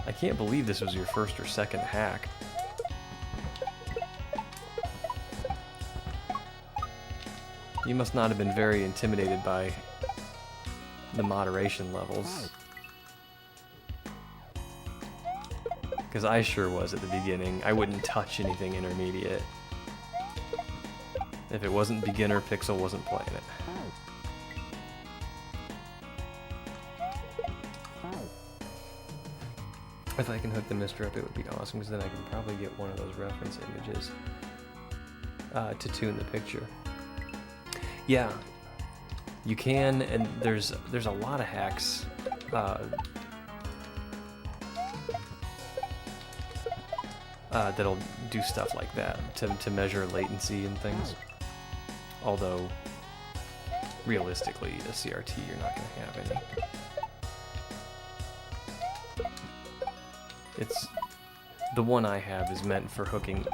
I can't believe this was your first or second hack. You must not have been very intimidated by the moderation levels. Because I sure was at the beginning. I wouldn't touch anything intermediate. If it wasn't beginner, Pixel wasn't playing it. If I can hook the mister up, it would be awesome, because then I can probably get one of those reference images to tune the picture. Yeah, you can, and there's a lot of hacks. That'll do stuff like that to measure latency and things. Although, realistically, a CRT, you're not going to have any. It's the one I have is meant for hooking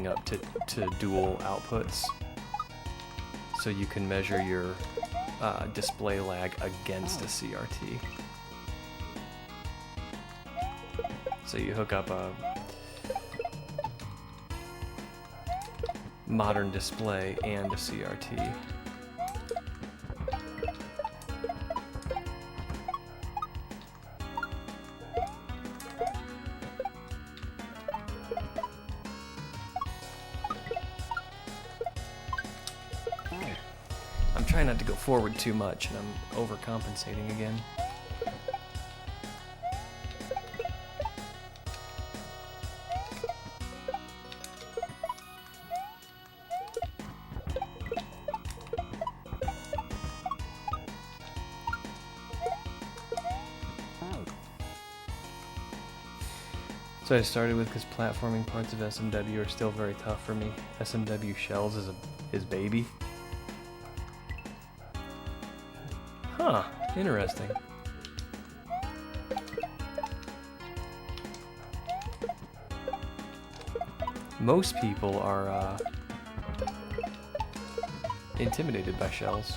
up to dual outputs, so you can measure your display lag against a CRT. So you hook up a modern display and a CRT. I'm trying not to go forward too much, and I'm overcompensating again. So I started with because platforming parts of SMW are still very tough for me. SMW shells is baby. Huh, interesting. Most people are intimidated by shells.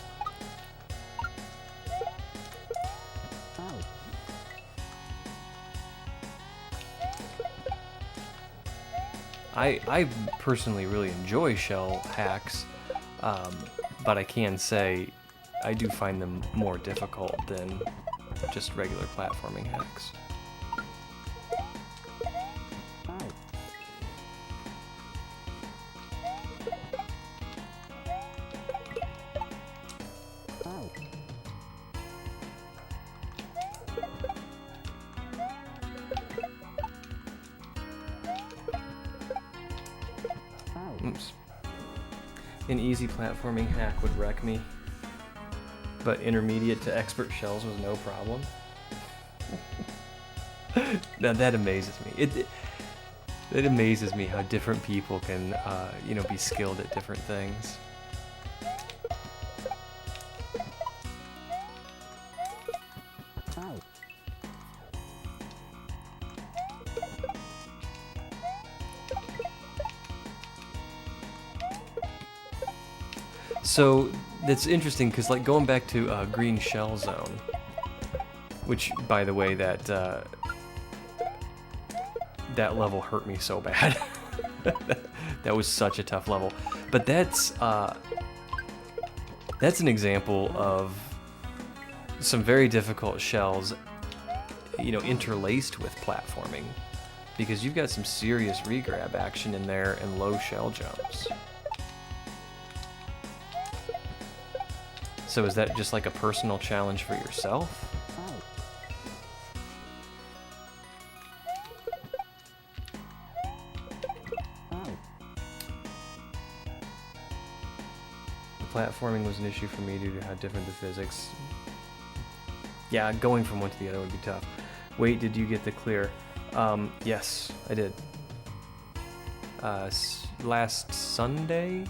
I personally really enjoy shell hacks, but I can say I do find them more difficult than just regular platforming hacks. Oops. An easy platforming hack would wreck me, but intermediate to expert shells was no problem. Now that amazes me. It amazes me how different people can, be skilled at different things. So that's interesting because, like, going back to Green Shell Zone, which, by the way, that level hurt me so bad. That was such a tough level. But that's an example of some very difficult shells, interlaced with platforming, because you've got some serious regrab action in there and low shell jumps. So is that just like a personal challenge for yourself? The platforming was an issue for me due to how different the physics. Yeah, going from one to the other would be tough. Wait, did you get the clear? Yes, I did. Last Sunday?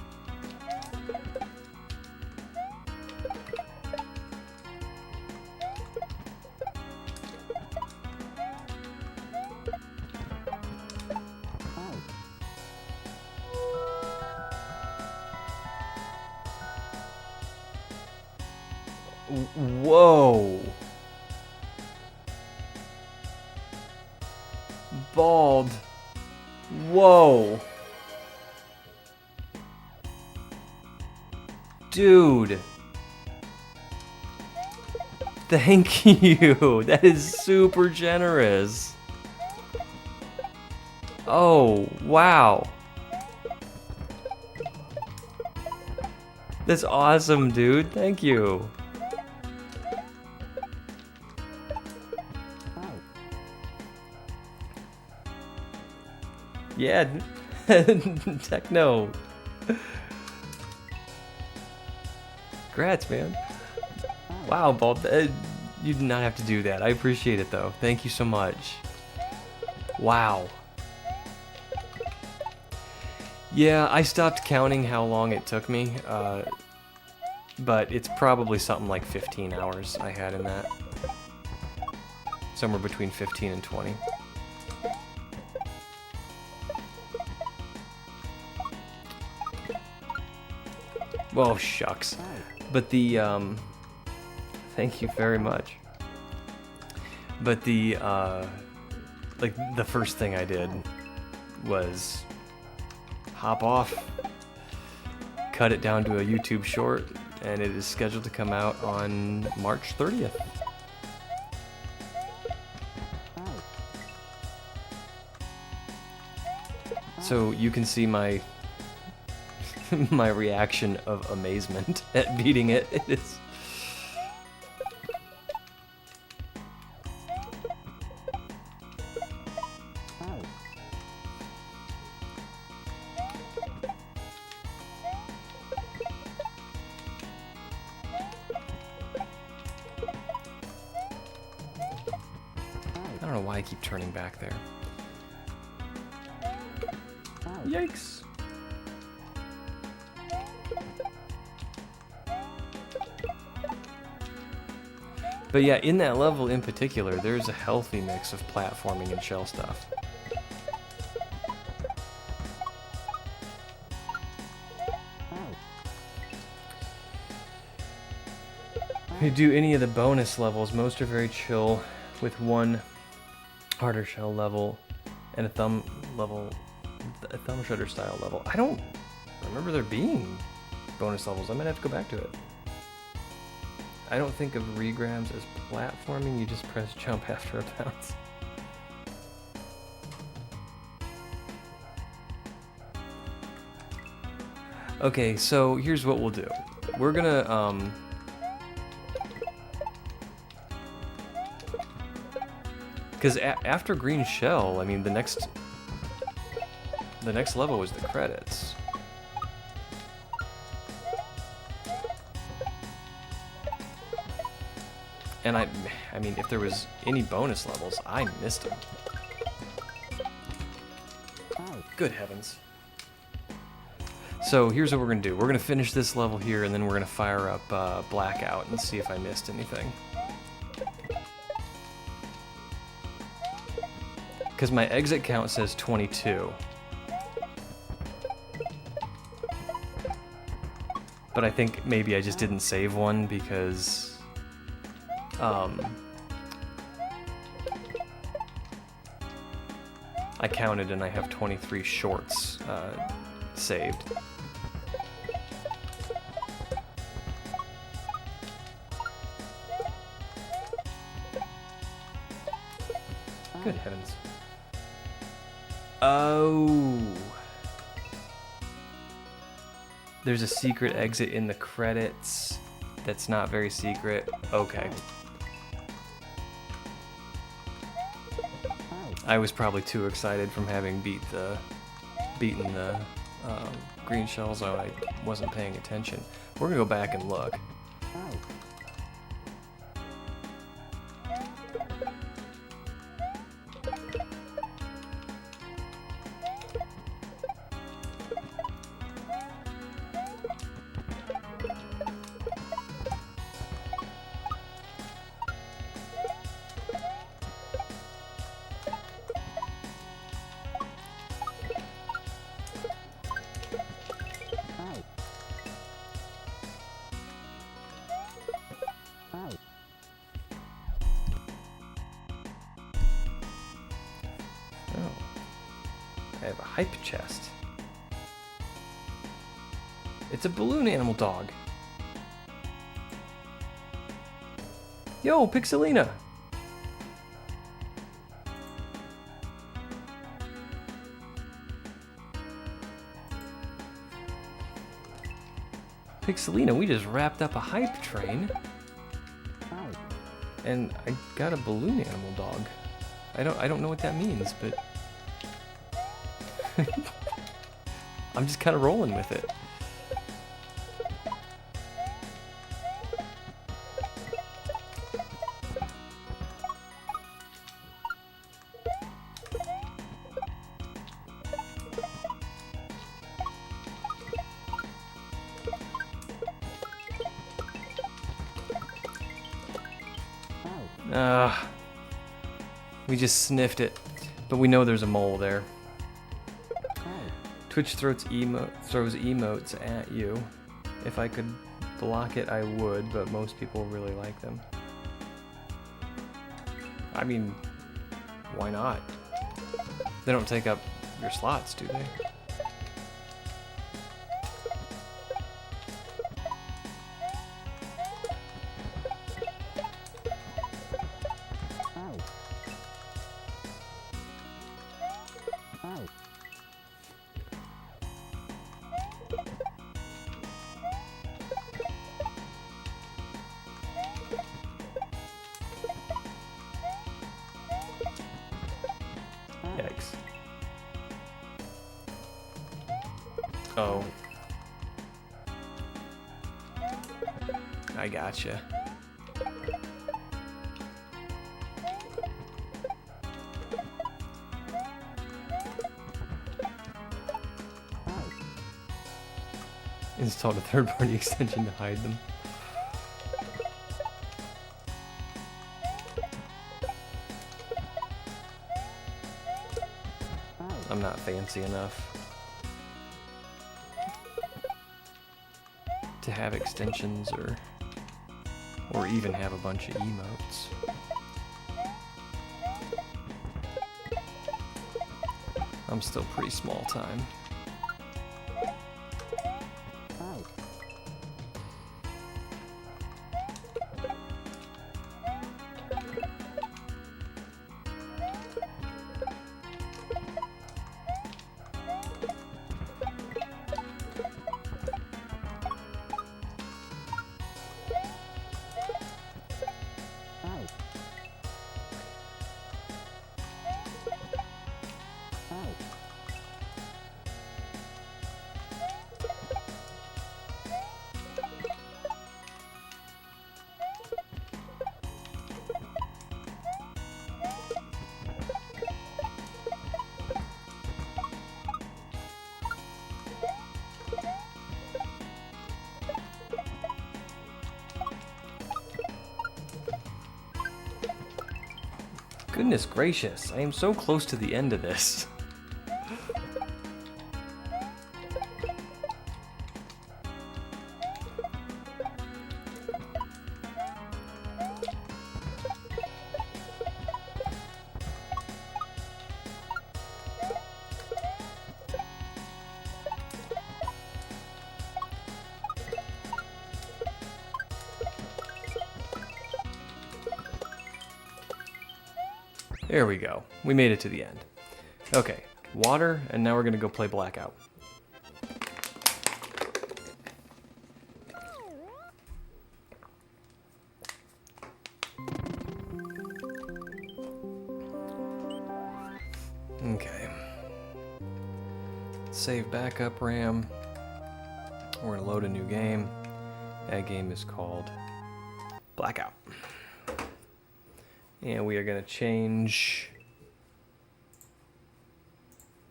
Whoa. Bald. Whoa. Dude. Thank you. That is super generous. Oh, wow. That's awesome, dude. Thank you. Yeah, Techno. Congrats, man. Wow, Bob. You did not have to do that. I appreciate it, though. Thank you so much. Wow. Yeah, I stopped counting how long it took me, but it's probably something like 15 hours I had in that. Somewhere between 15 and 20. Well, shucks. But the, thank you very much. But the, like, the first thing I did was hop off, cut it down to a YouTube short, and it is scheduled to come out on March 30th. So you can see my my reaction of amazement at beating it. It is. I don't know why I keep turning back there. Yikes. But yeah, in that level in particular, there's a healthy mix of platforming and shell stuff. If you do any of the bonus levels, most are very chill, with one harder shell level and a thumb shredder style level. I don't remember there being bonus levels. I might have to go back to it. I don't think of regrams as platforming. You just press jump after a bounce. Okay, so here's what we'll do. We're gonna because after green shell, I mean the next level was the credits. And I mean, if there was any bonus levels, I missed them. Good heavens. So here's what we're gonna do. We're gonna finish this level here, and then we're gonna fire up Blackout and see if I missed anything. Because my exit count says 22. But I think maybe I just didn't save one because I counted and I have 23 shorts saved. Good heavens. Oh. There's a secret exit in the credits that's not very secret. Okay. I was probably too excited from having beaten the green shells, so I wasn't paying attention. We're gonna go back and look. I have a hype chest. It's a balloon animal dog. Yo, Pixelina! Pixelina, we just wrapped up a hype train. And I got a balloon animal dog. I don't know what that means, but I'm just kind of rolling with it. We just sniffed it, but we know there's a mole there. Twitch throws emotes at you. If I could block it, I would, but most people really like them. I mean, why not? They don't take up your slots, do they? Yikes. Oh. I gotcha. Installed a third-party extension to hide them. I'm not fancy enough to have extensions or even have a bunch of emotes. I'm still pretty small time. Goodness gracious, I am so close to the end of this. There we go. We made it to the end. Okay, water, and now we're gonna go play Blackout. Okay. Save backup RAM. We're gonna load a new game. That game is called Blackout. And we are going to change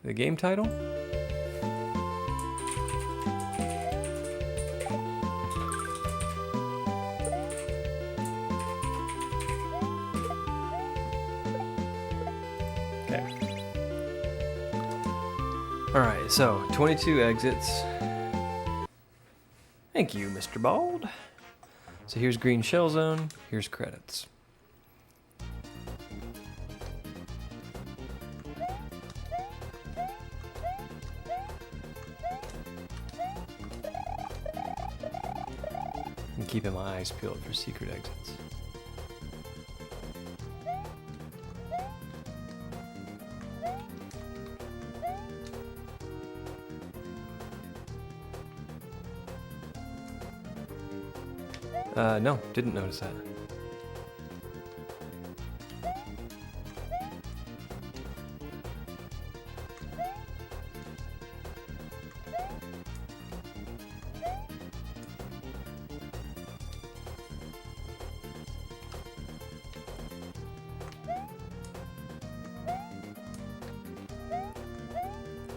the game title. Okay. All right, so 22 exits. Thank you, Mr. Bald. So here's Green Shell Zone, here's credits. I'm keeping my eyes peeled for secret exits. No, didn't notice that.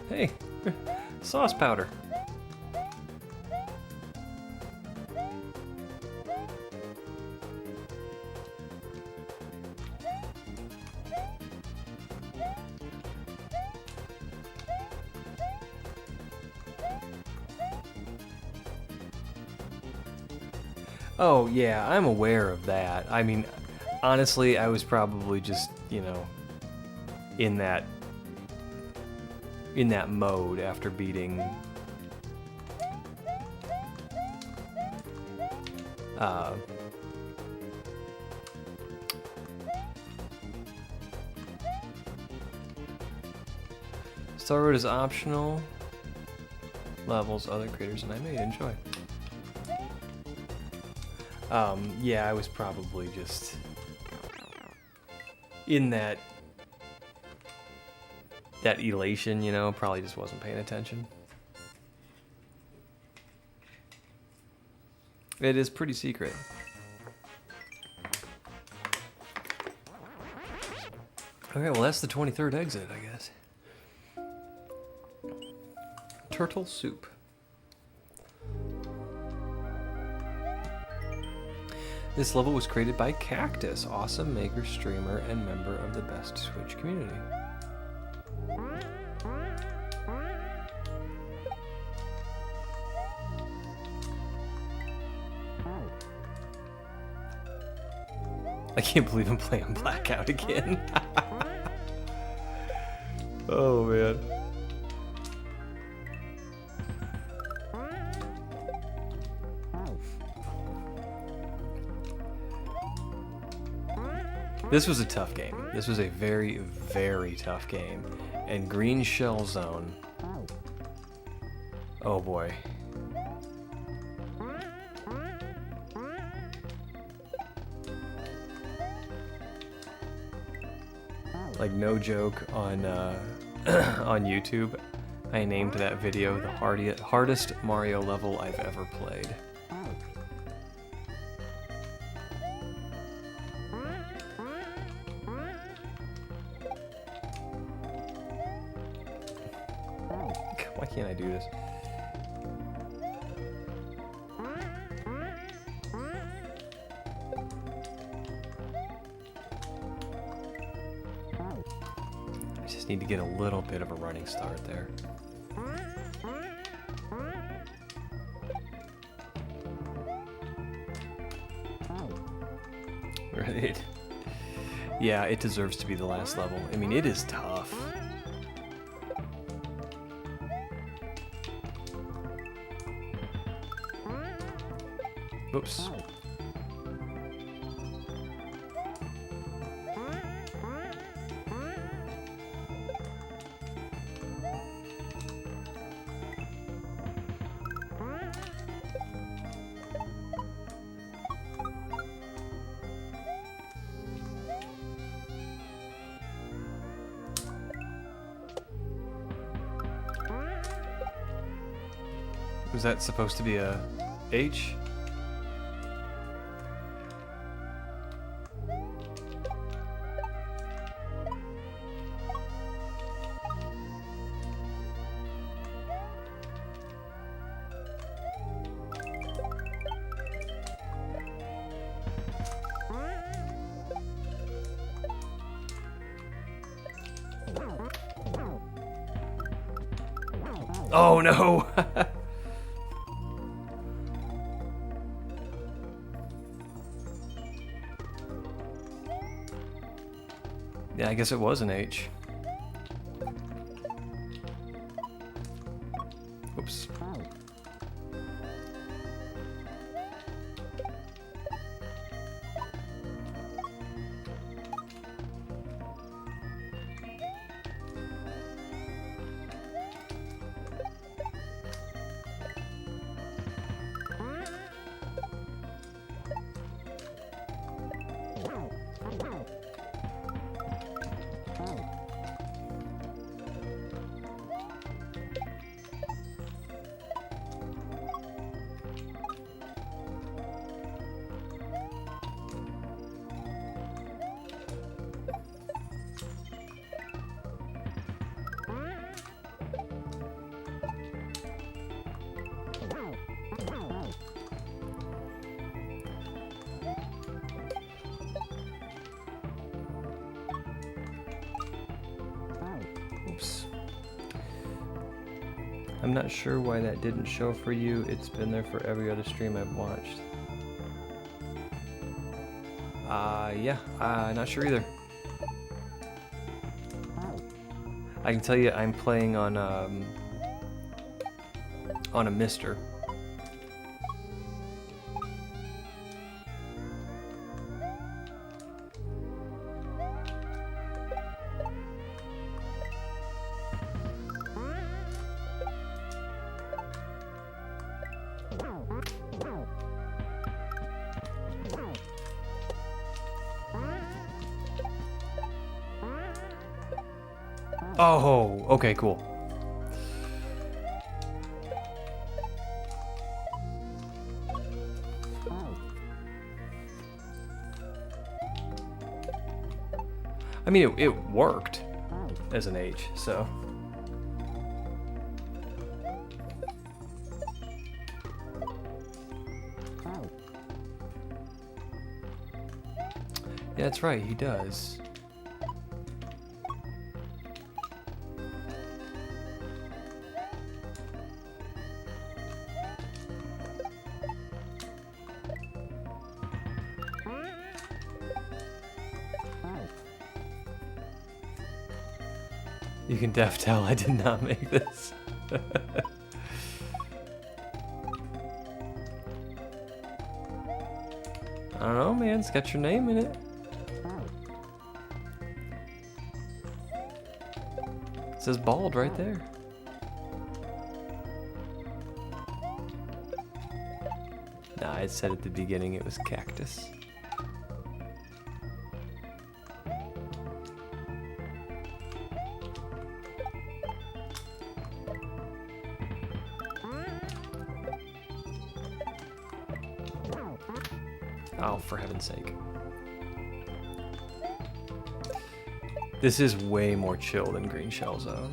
Hey, sauce powder. Oh, yeah, I'm aware of that. I mean, honestly, I was probably just, you know, in that mode after beating Star Road is optional. Levels other creators and I may enjoy. Yeah, I was probably just in that elation, you know, probably just wasn't paying attention. It is pretty secret. Okay, well that's the 23rd exit, I guess. Turtle soup. This level was created by Cactus, awesome maker, streamer, and member of the Best Switch community. I can't believe I'm playing Blackout again. Oh man. This was a tough game. This was a very, very tough game. And Green Shell Zone. Oh boy. Like no joke, on on YouTube, I named that video the hardest Mario level I've ever played. Why can't I do this? I just need to get a little bit of a running start there. Right. Yeah, it deserves to be the last level. I mean, it is tough. Oops. Was that supposed to be a H? Oh no! Yeah, I guess it was an H. Oops. I'm not sure why that didn't show for you. It's been there for every other stream I've watched. Yeah, not sure either. I can tell you I'm playing on a Mister. Oh, okay, cool. I mean, it worked as an H, so. Yeah, that's right, he does. You can def tell I did not make this. I don't know, man. It's got your name in it. It says bald right there. Nah, it said at the beginning it was cactus. Oh, for heaven's sake. This is way more chill than Green Shell Zone.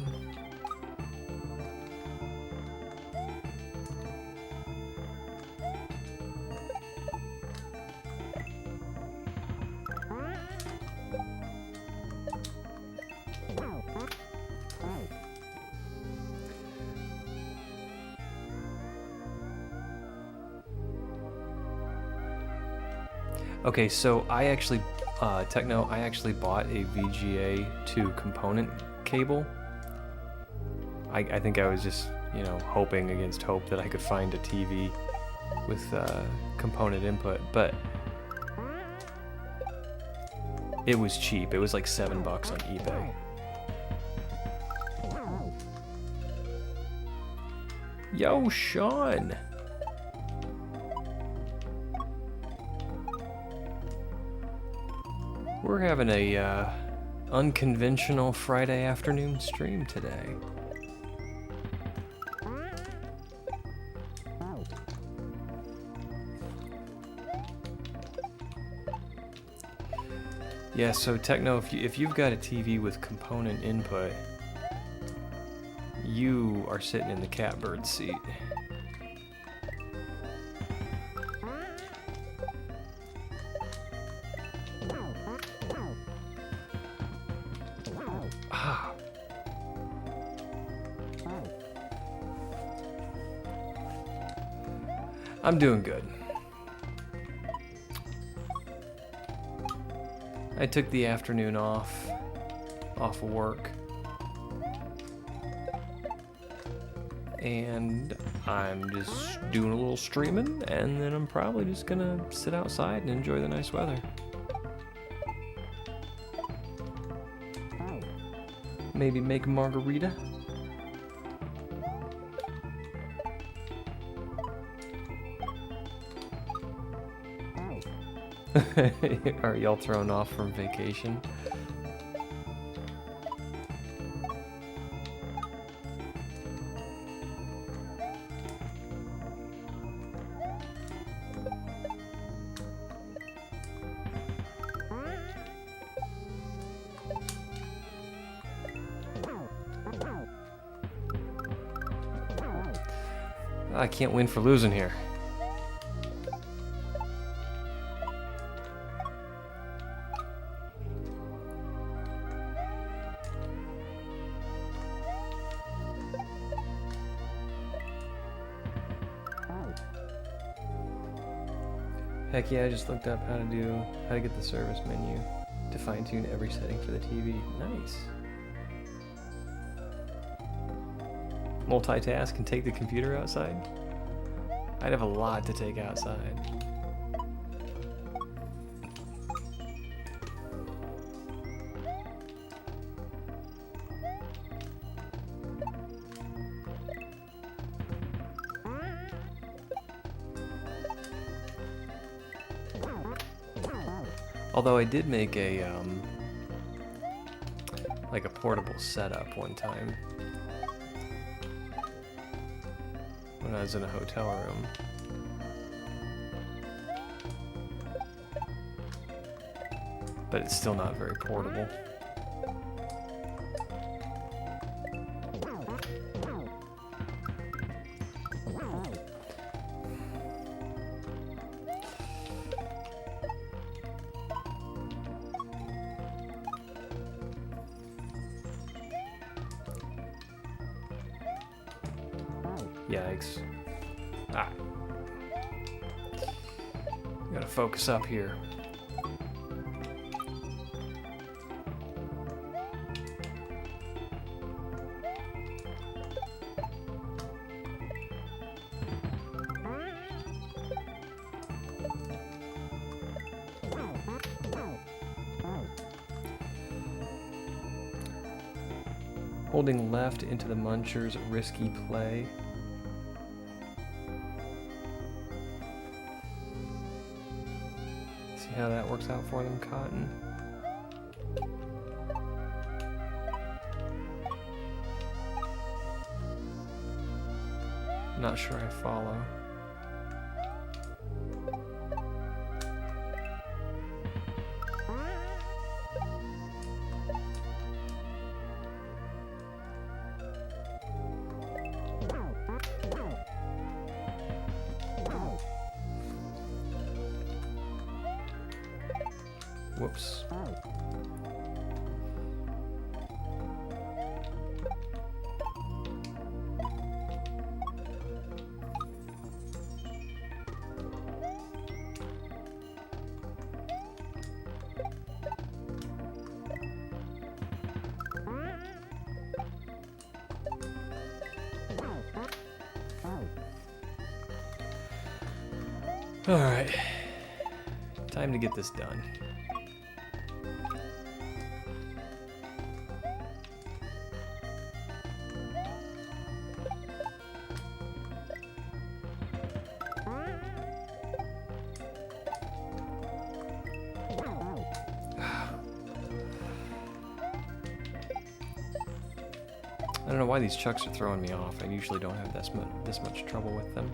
Okay, so I actually, Techno, I actually bought a VGA to component cable. I think I was just, you know, hoping against hope that I could find a TV with component input, but it was cheap. It was like $7 on eBay. Yo, Sean! We're having a unconventional Friday afternoon stream today. Yeah, so Techno, if you've got a TV with component input, you are sitting in the catbird seat. I'm doing good. I took the afternoon off of work. And I'm just doing a little streaming, and then I'm probably just gonna sit outside and enjoy the nice weather. Maybe make a margarita. Are y'all thrown off from vacation? I can't win for losing here. Heck yeah, I just looked up how to get the service menu to fine-tune every setting for the TV. Nice. Multitask and take the computer outside? I'd have a lot to take outside. Although I did make a like a portable setup one time when I was in a hotel room. But it's still not very portable. Yikes. Ah. Gotta focus up here. Holding left into the muncher's risky play. See how that works out for them, Cotton? Not sure I follow. Whoops. All right. Time to get this done. I don't know why these chucks are throwing me off. I usually don't have this much trouble with them.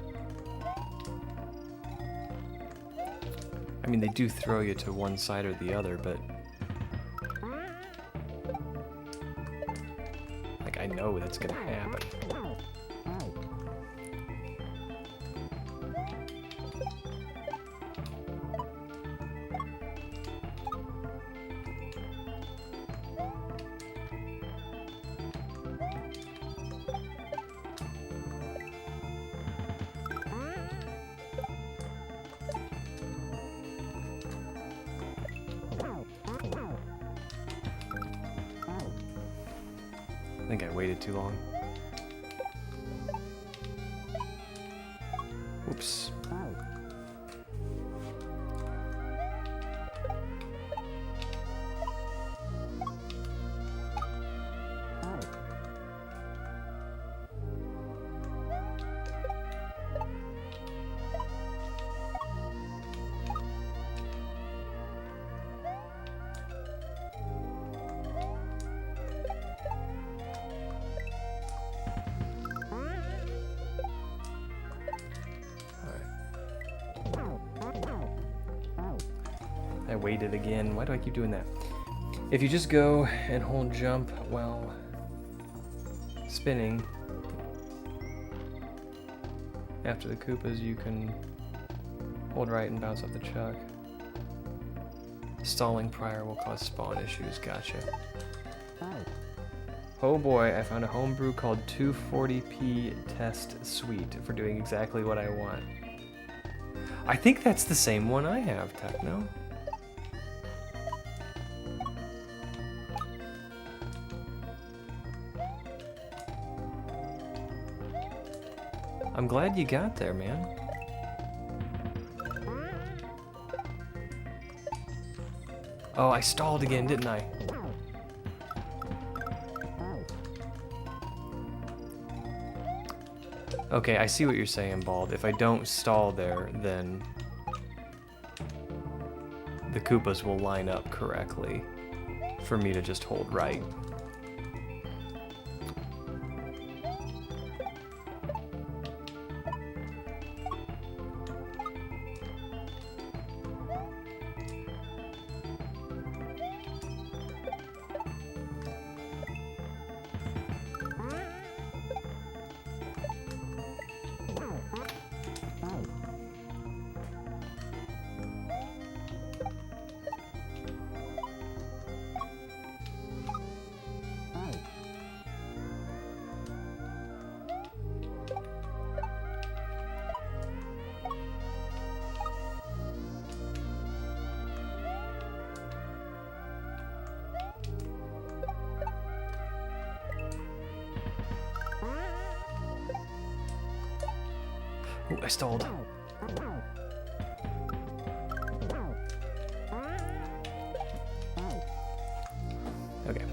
I mean, they do throw you to one side or the other, but like, I know that's gonna happen. I think I waited too long. Oops. I waited again. Why do I keep doing that? If you just go and hold jump while spinning after the Koopas, you can hold right and bounce off the chuck. Stalling prior will cause spawn issues. Gotcha. Oh boy, I found a homebrew called 240p Test Suite for doing exactly what I want. I think that's the same one I have, Techno. I'm glad you got there, man. Oh, I stalled again, didn't I? Okay, I see what you're saying, Bald. If I don't stall there, then the Koopas will line up correctly for me to just hold right. Ooh, I stalled. Okay.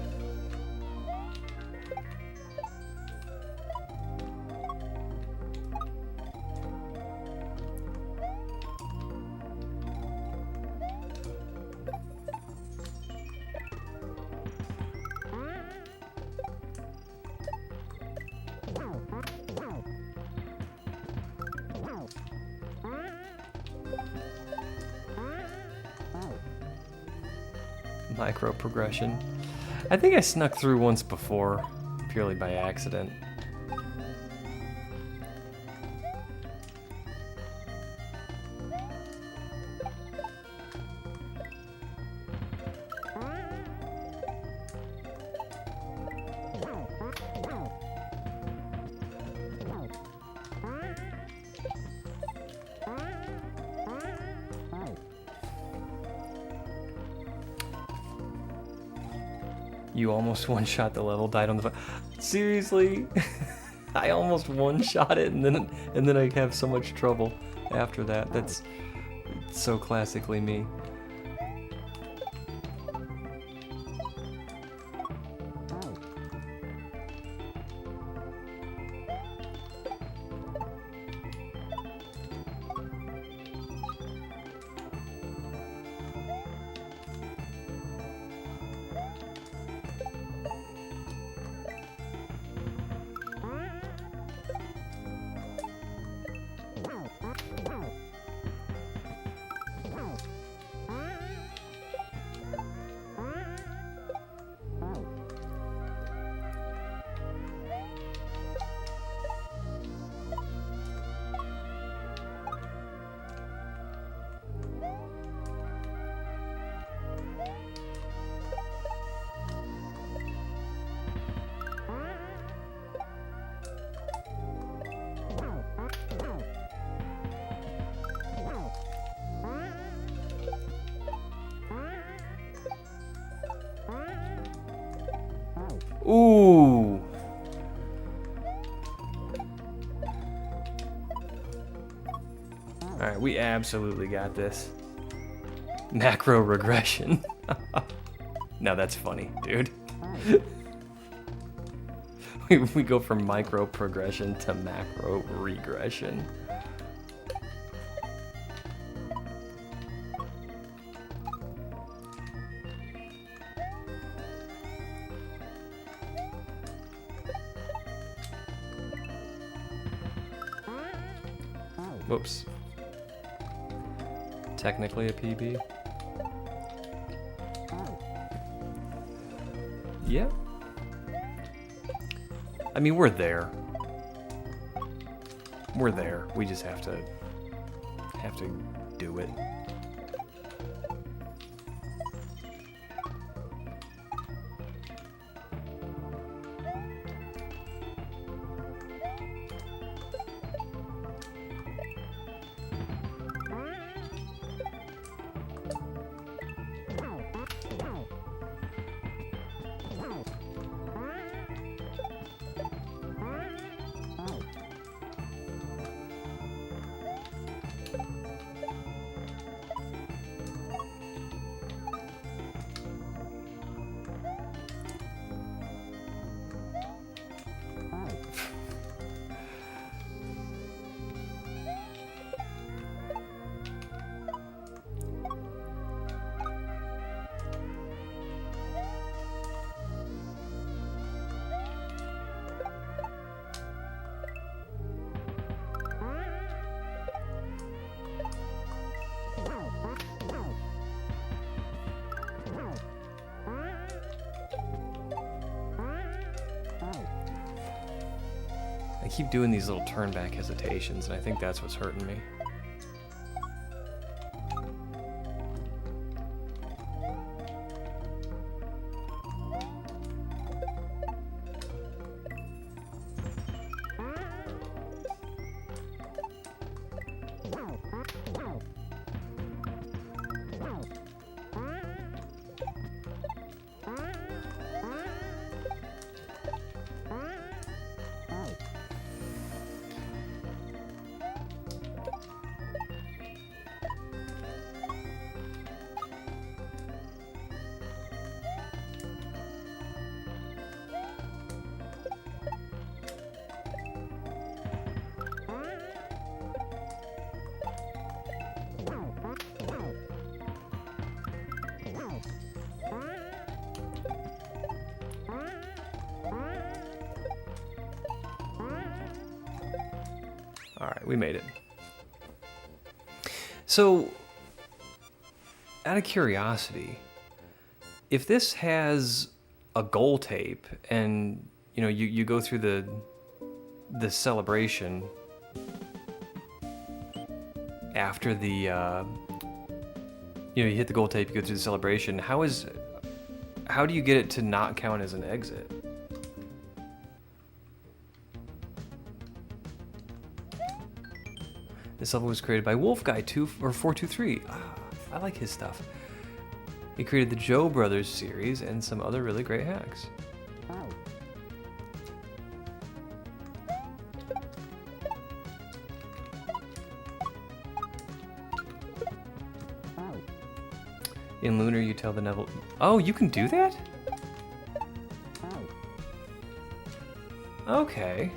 Micro progression. I think I snuck through once before, purely by accident. You almost one-shot the level, died on the seriously? I almost one-shot it and then I have so much trouble after that. That's so classically me. Ooh. Alright, we absolutely got this. Macro regression. Now that's funny, dude. we go from micro progression to macro regression. Whoops. Technically a PB. Yeah. I mean, we're there. We're there. We just have to do it. keep doing these little turn back hesitations, and I think that's what's hurting me. All right, we made it. So, out of curiosity, if this has a goal tape and you go through the celebration after the you hit the goal tape, you go through the celebration, how do you get it to not count as an exit? This level was created by Wolf Guy 423. I like his stuff. He created the Joe Brothers series and some other really great hacks. In Lunar, you tell the Neville. Oh, you can do that? Okay.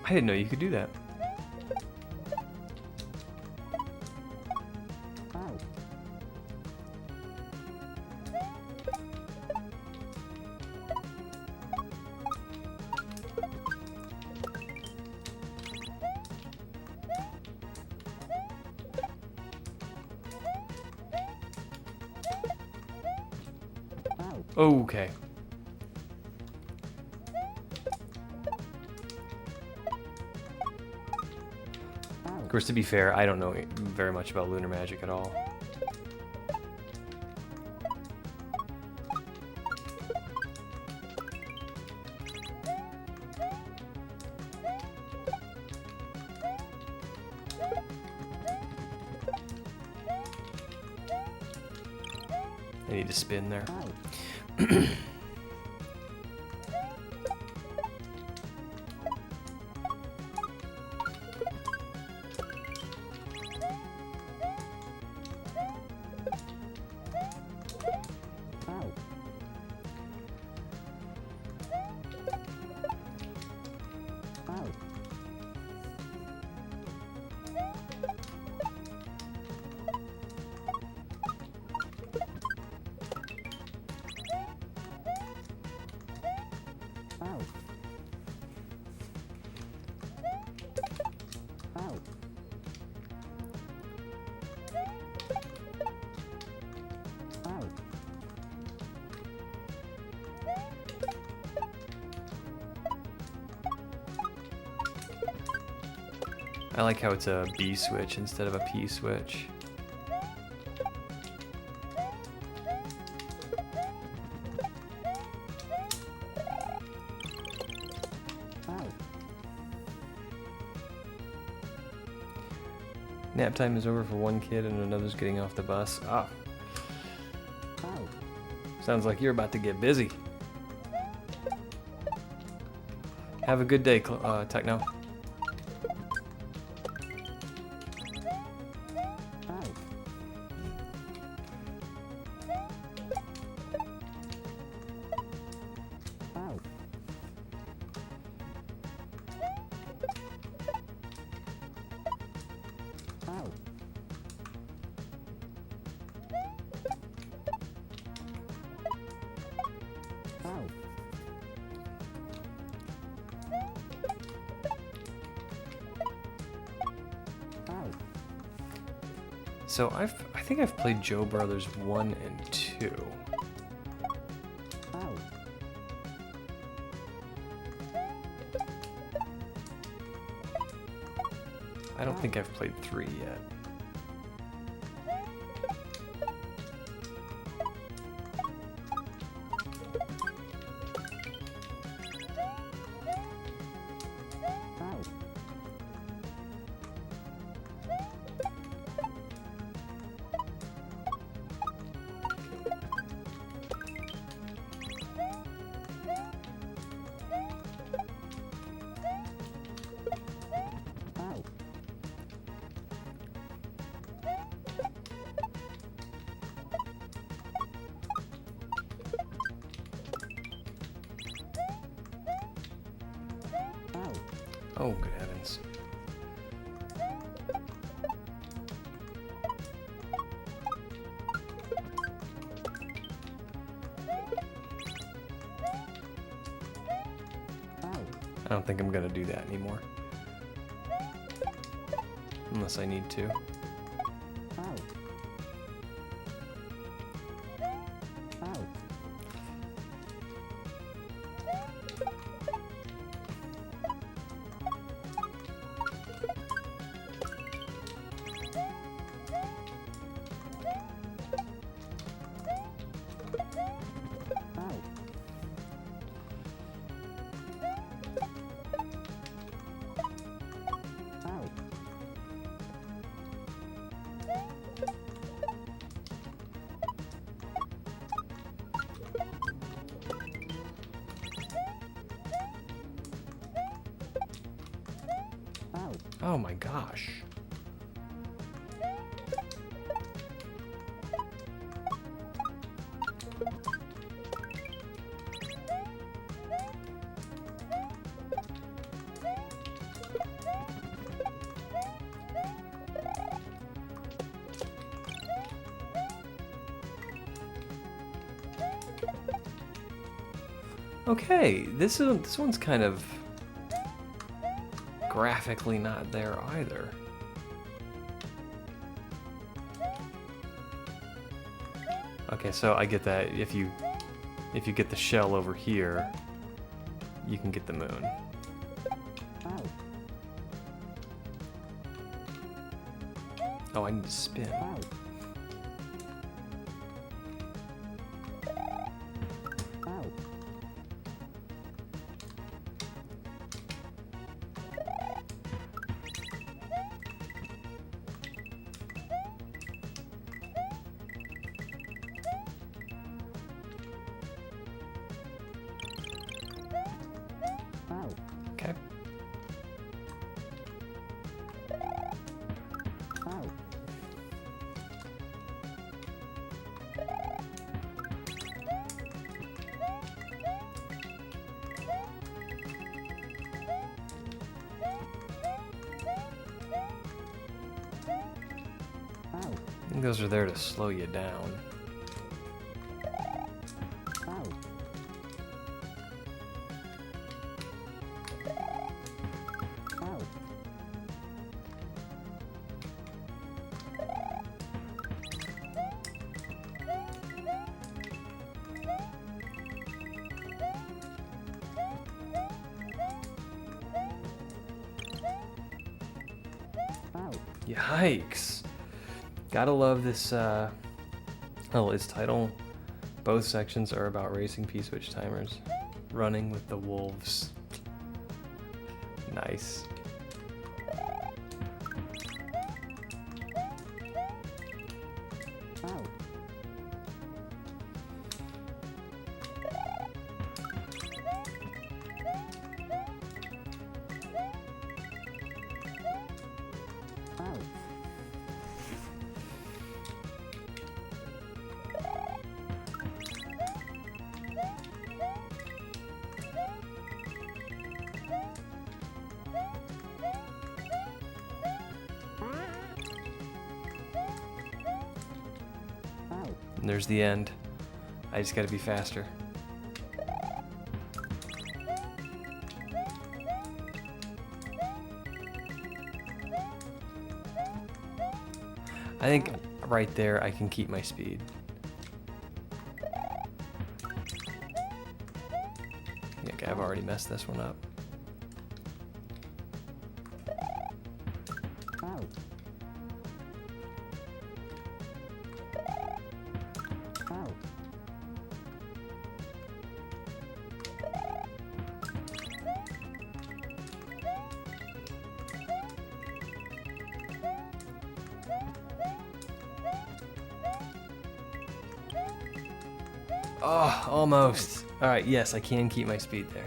I didn't know you could do that. Okay. Of course, to be fair, I don't know very much about lunar magic at all. I need to spin there. I like how it's a B switch instead of a P switch. Nap time is over for one kid and another's getting off the bus. Ah. Sounds like you're about to get busy. Have a good day, Techno. so I think I've played Joe Brothers 1 and 2. I don't think I've played 3 yet. Oh, good heavens. I don't think I'm gonna do that anymore. Unless I need to. Oh my gosh. Okay, this one's kind of graphically not there either. Okay, so I get that if you get the shell over here, you can get the moon. Oh, I need to spin. Okay. I think those are there to slow you down. Yikes. Gotta love this, oh, its title. Both sections are about racing P-switch timers. Running with the wolves. Nice. And there's the end. I just gotta be faster. I think right there, I can keep my speed. Okay, I've already messed this one up. Oh, almost. All right, yes, I can keep my speed there.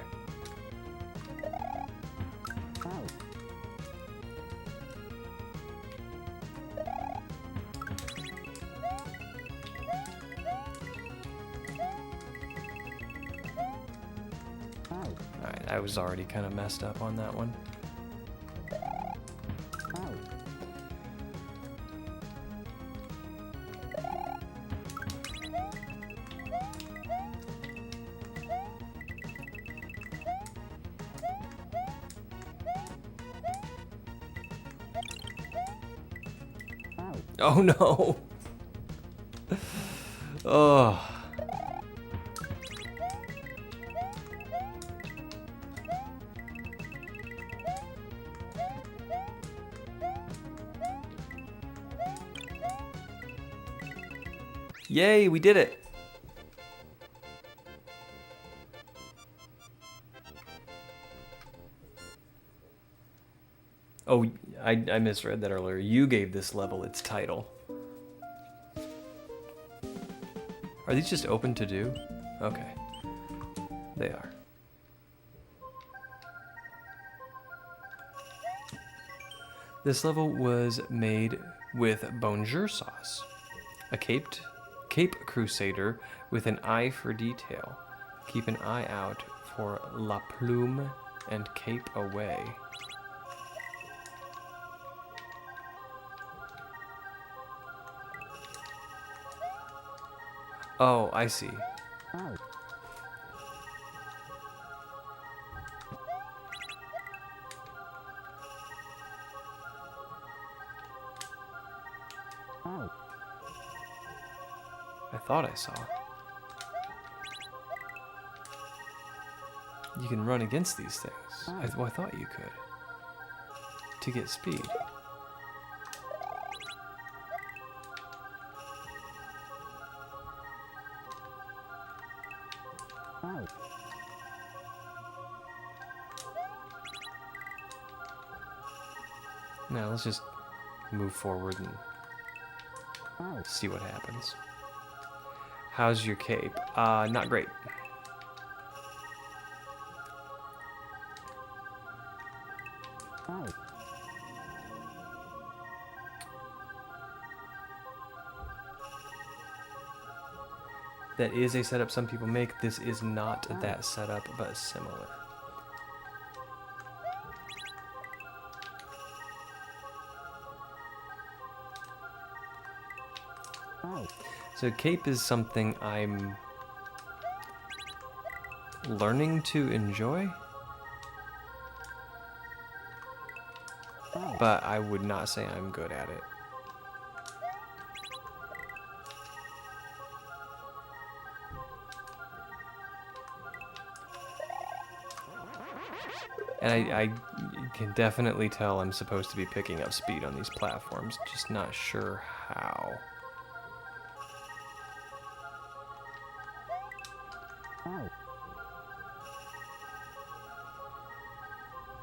Alright, I was already kind of messed up on that one. Oh no! Oh. Yay, we did it! Oh, I misread that earlier. You gave this level its title. Are these just open to do? Okay. They are. This level was made with bonjour sauce. A Cape Crusader with an eye for detail. Keep an eye out for La Plume and Cape Away. Oh, I see. I thought I saw. You can run against these things. I thought you could. To get speed. Now let's just move forward and see what happens. How's your cape? Not great. That is a setup some people make. This is not that setup, but similar. So cape is something I'm learning to enjoy, but I would not say I'm good at it. And I can definitely tell I'm supposed to be picking up speed on these platforms, just not sure how.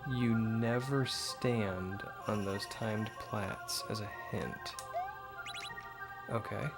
You never stand on those timed plats as a hint. Okay.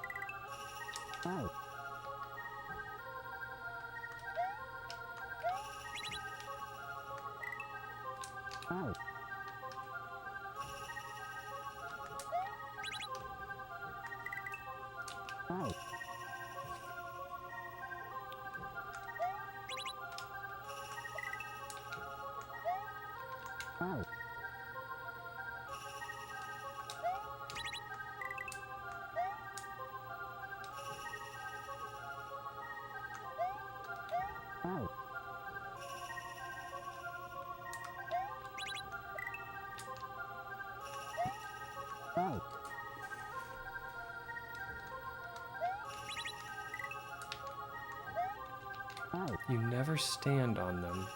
You never stand on them.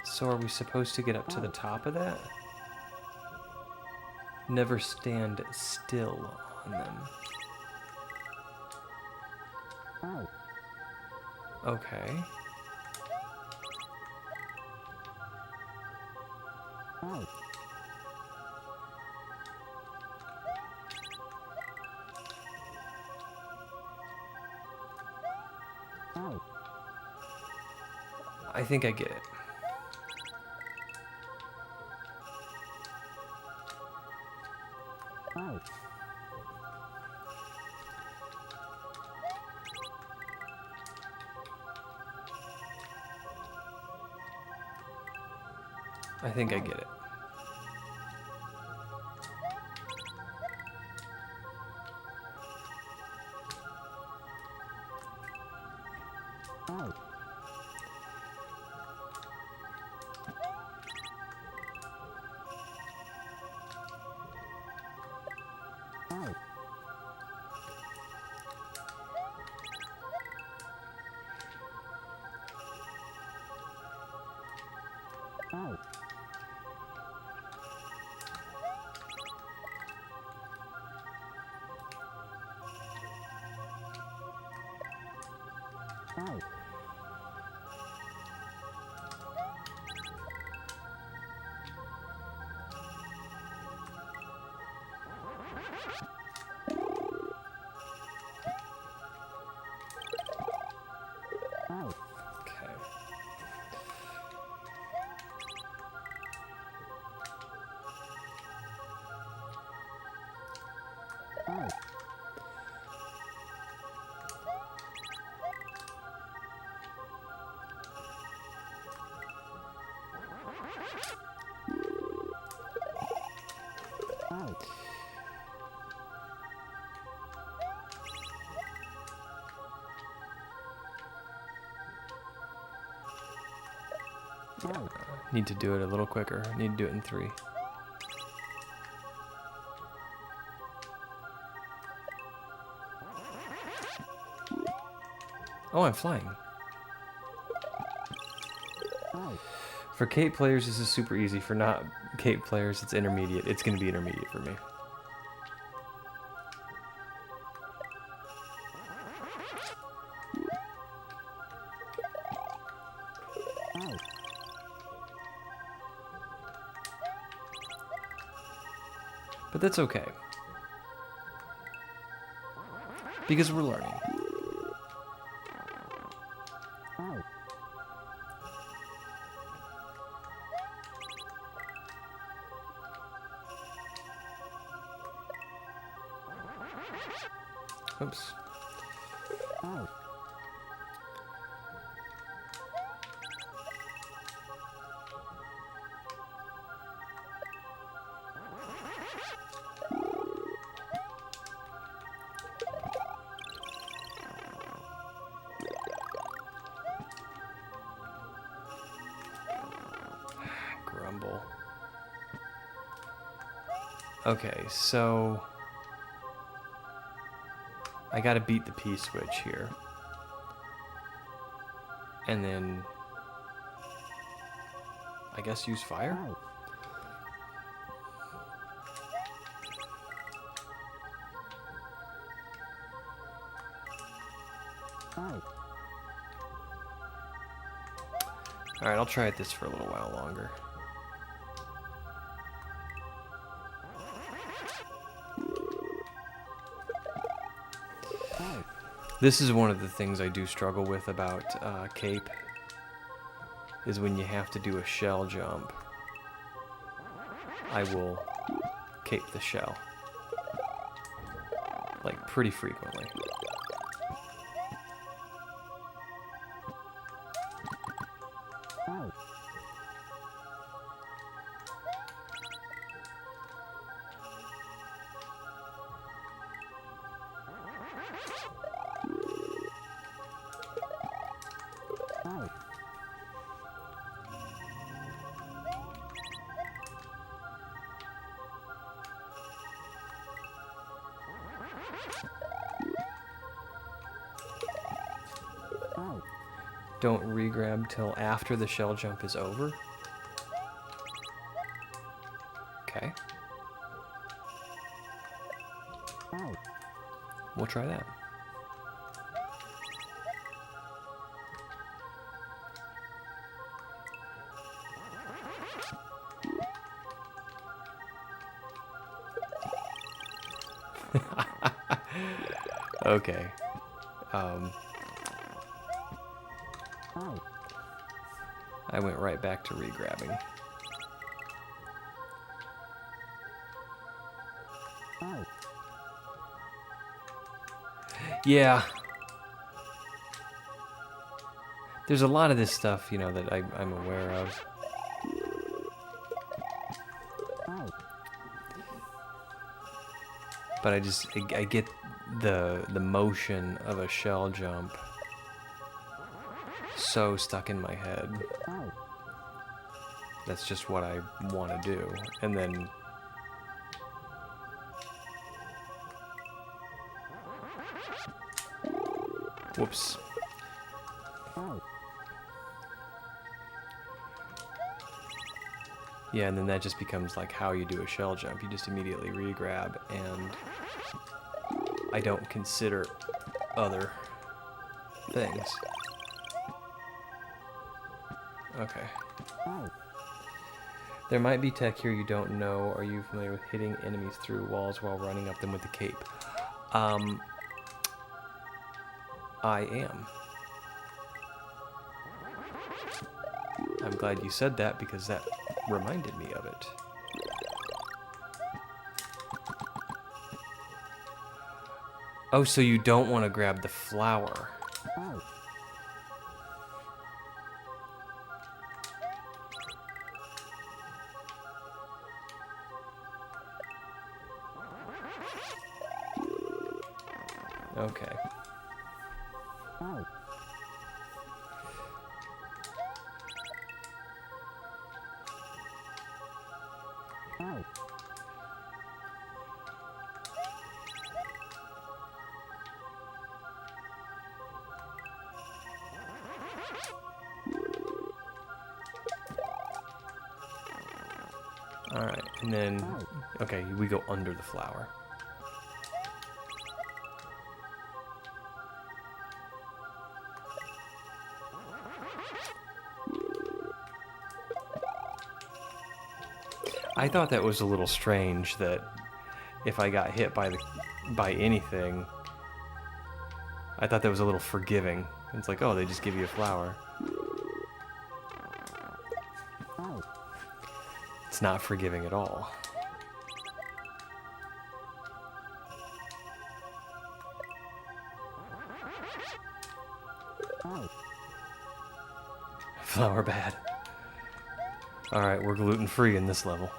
So are we supposed to get up to the top of that? Never stand still on them. Okay. I think I get it. I think I get it. Okay. Need to do it a little quicker. Need to do it in 3. Oh, I'm flying. For Cape players, this is super easy. For not Cape players, it's intermediate. It's going to be intermediate for me. But that's okay. Because we're learning. Oops. Grumble. Okay, so I gotta beat the P switch here. And then I guess use fire? Alright, I'll try this for a little while longer. This is one of the things I do struggle with about Cape, is when you have to do a shell jump, I will cape the shell, like pretty frequently. Don't regrab till after the shell jump is over. Okay. We'll try that. Okay. I went right back to regrabbing. Yeah. There's a lot of this stuff, you know, that I'm aware of. But I get the motion of a shell jump so stuck in my head. That's just what I want to do. And then whoops. Yeah, and then that just becomes like how you do a shell jump. You just immediately regrab, and I don't consider other things. Okay. There might be tech here you don't know. Are you familiar with hitting enemies through walls while running up them with the cape? I am. I'm glad you said that because that reminded me of it. Oh, so you don't want to grab the flower. Okay. Alright, and then, okay, we go under the flower. I thought that was a little strange that if I got hit by anything, I thought that was a little forgiving. It's like, oh, they just give you a flower. It's not forgiving at all. Flower bad. Alright, we're gluten-free in this level.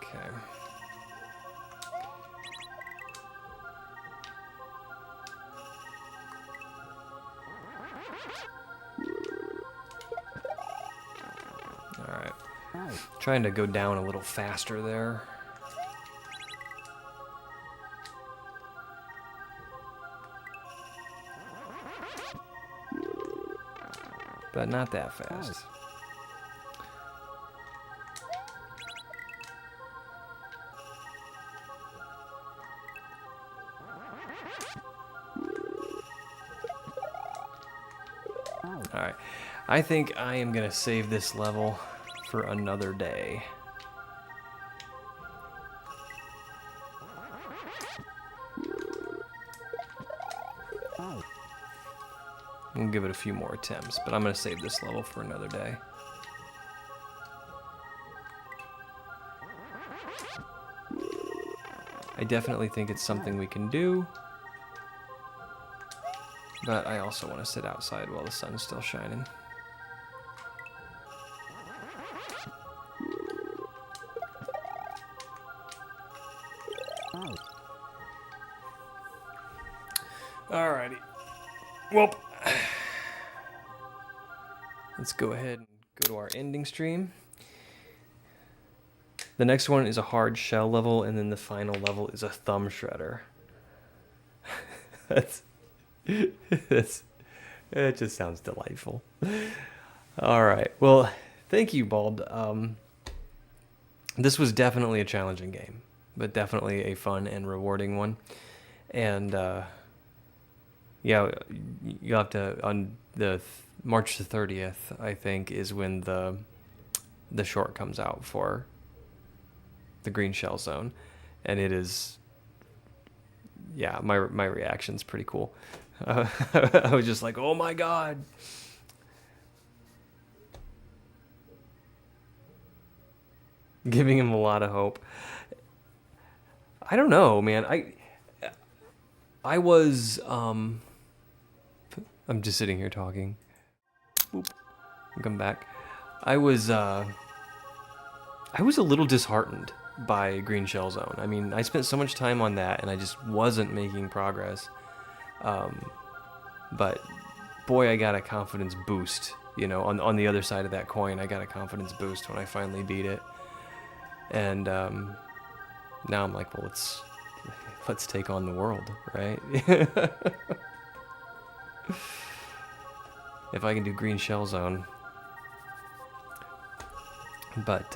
Okay. Alright. Trying to go down a little faster there. But not that fast. Alright, I think I am going to save this level for another day. We'll give it a few more attempts, but I'm going to save this level for another day. I definitely think it's something we can do, but I also want to sit outside while the sun's still shining. Alrighty. Well, let's go ahead and go to our ending stream. The next one is a hard shell level, and then the final level is a thumb shredder. It just sounds delightful. All right. Well, thank you, Bald. This was definitely a challenging game, but definitely a fun and rewarding one. And yeah, you have to, on the March the 30th, I think, is when the short comes out for the Green Shell Zone, and it is, yeah, my reaction's pretty cool. I was just like, oh my god. Giving him a lot of hope. I don't know, man. I was I'm just sitting here talking. Boop. Come back. I was a little disheartened by Green Shell Zone. I mean, I spent so much time on that, and I just wasn't making progress. But boy, I got a confidence boost. You know, on the other side of that coin, I got a confidence boost when I finally beat it. And now I'm like, well, let's take on the world, right? If I can do Green Shell Zone. But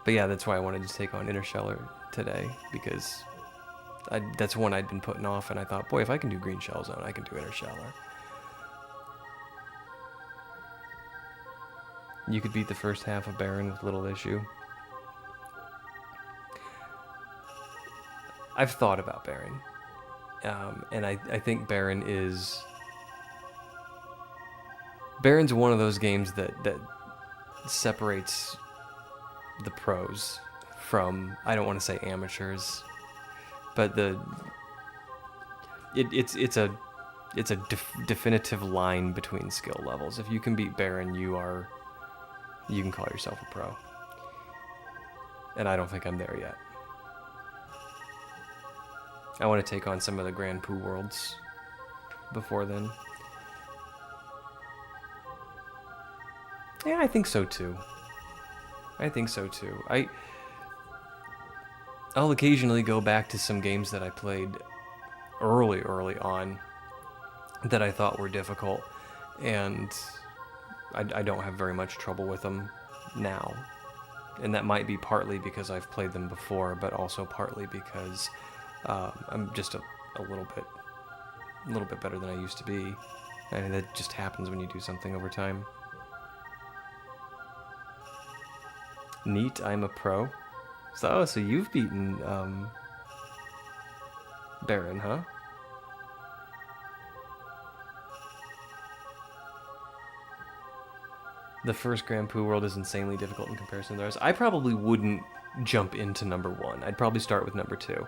yeah, that's why I wanted to take on Intershellar today, because that's one I'd been putting off, and I thought, boy, if I can do Green Shell Zone, I can do Intershellar. You could beat the first half of Baron with little issue. I've thought about Baron, and I think Baron's one of those games that separates the pros from, I don't want to say amateurs, but it's a definitive line between skill levels. If you can beat Baron, you can call yourself a pro, and I don't think I'm there yet. I want to take on some of the Grand Poo worlds before then. Yeah, I think so too. I'll occasionally go back to some games that I played early on that I thought were difficult, and I don't have very much trouble with them now. And that might be partly because I've played them before, but also partly because I'm just a little bit better than I used to be. And that just happens when you do something over time. Neat, I'm a pro. So you've beaten Baron, huh? The first Grand Poo world is insanely difficult in comparison to the rest. I probably wouldn't jump into number 1. I'd probably start with number 2.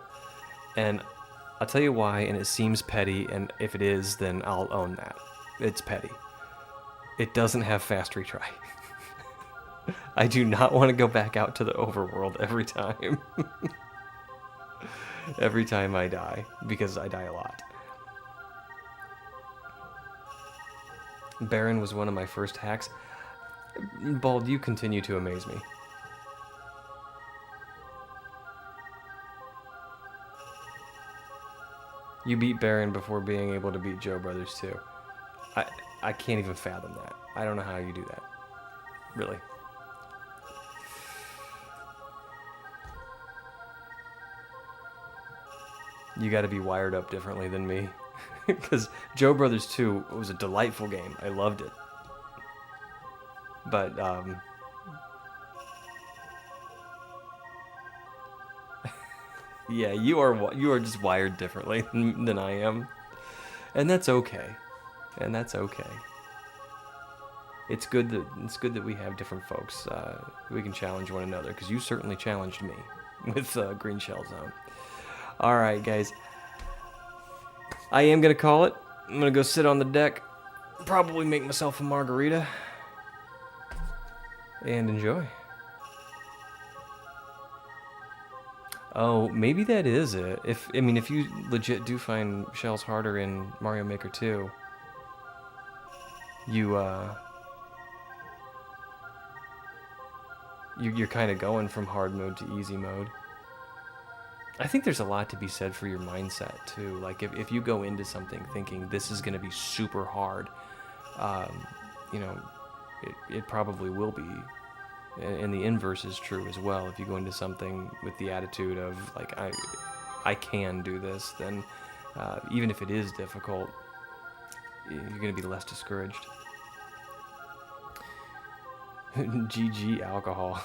And I'll tell you why, and it seems petty, and if it is, then I'll own that. It's petty. It doesn't have fast retry. I do not want to go back out to the overworld every time. Every time I die, because I die a lot. Baron was one of my first hacks. Bald, you continue to amaze me. You beat Baron before being able to beat Joe Brothers too. I can't even fathom that. I don't know how you do that. Really. You gotta be wired up differently than me. Because Joe Brothers 2 was a delightful game. I loved it. But, yeah, you are just wired differently than I am. And that's okay. and that's okay. It's good that we have different folks. We can challenge one another, because you certainly challenged me with Green Shell Zone. All right, guys. I am gonna call it. I'm gonna go sit on the deck, probably make myself a margarita, and enjoy. Oh, maybe that is it. If you legit do find shells harder in Mario Maker 2, you're kind of going from hard mode to easy mode. I think there's a lot to be said for your mindset too. Like if you go into something thinking this is going to be super hard, it probably will be. And the inverse is true as well. If you go into something with the attitude of like I can do this, then even if it is difficult, you're going to be less discouraged. GG alcohol.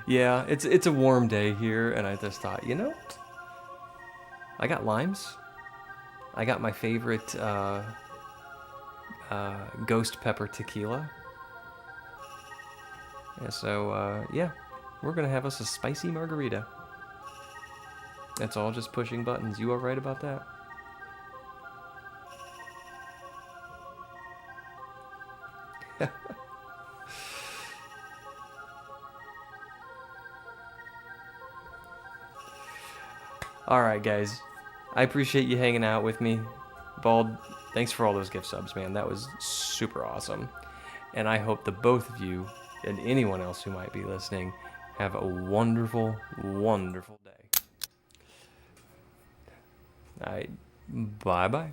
Yeah, it's a warm day here, and I just thought, I got limes. I got my favorite ghost pepper tequila. And so, we're gonna have us a spicy margarita. That's all just pushing buttons. You all right about that? Alright, guys. I appreciate you hanging out with me. Bald, thanks for all those gift subs, man. That was super awesome. And I hope that both of you and anyone else who might be listening have a wonderful, wonderful day. Alright, bye-bye.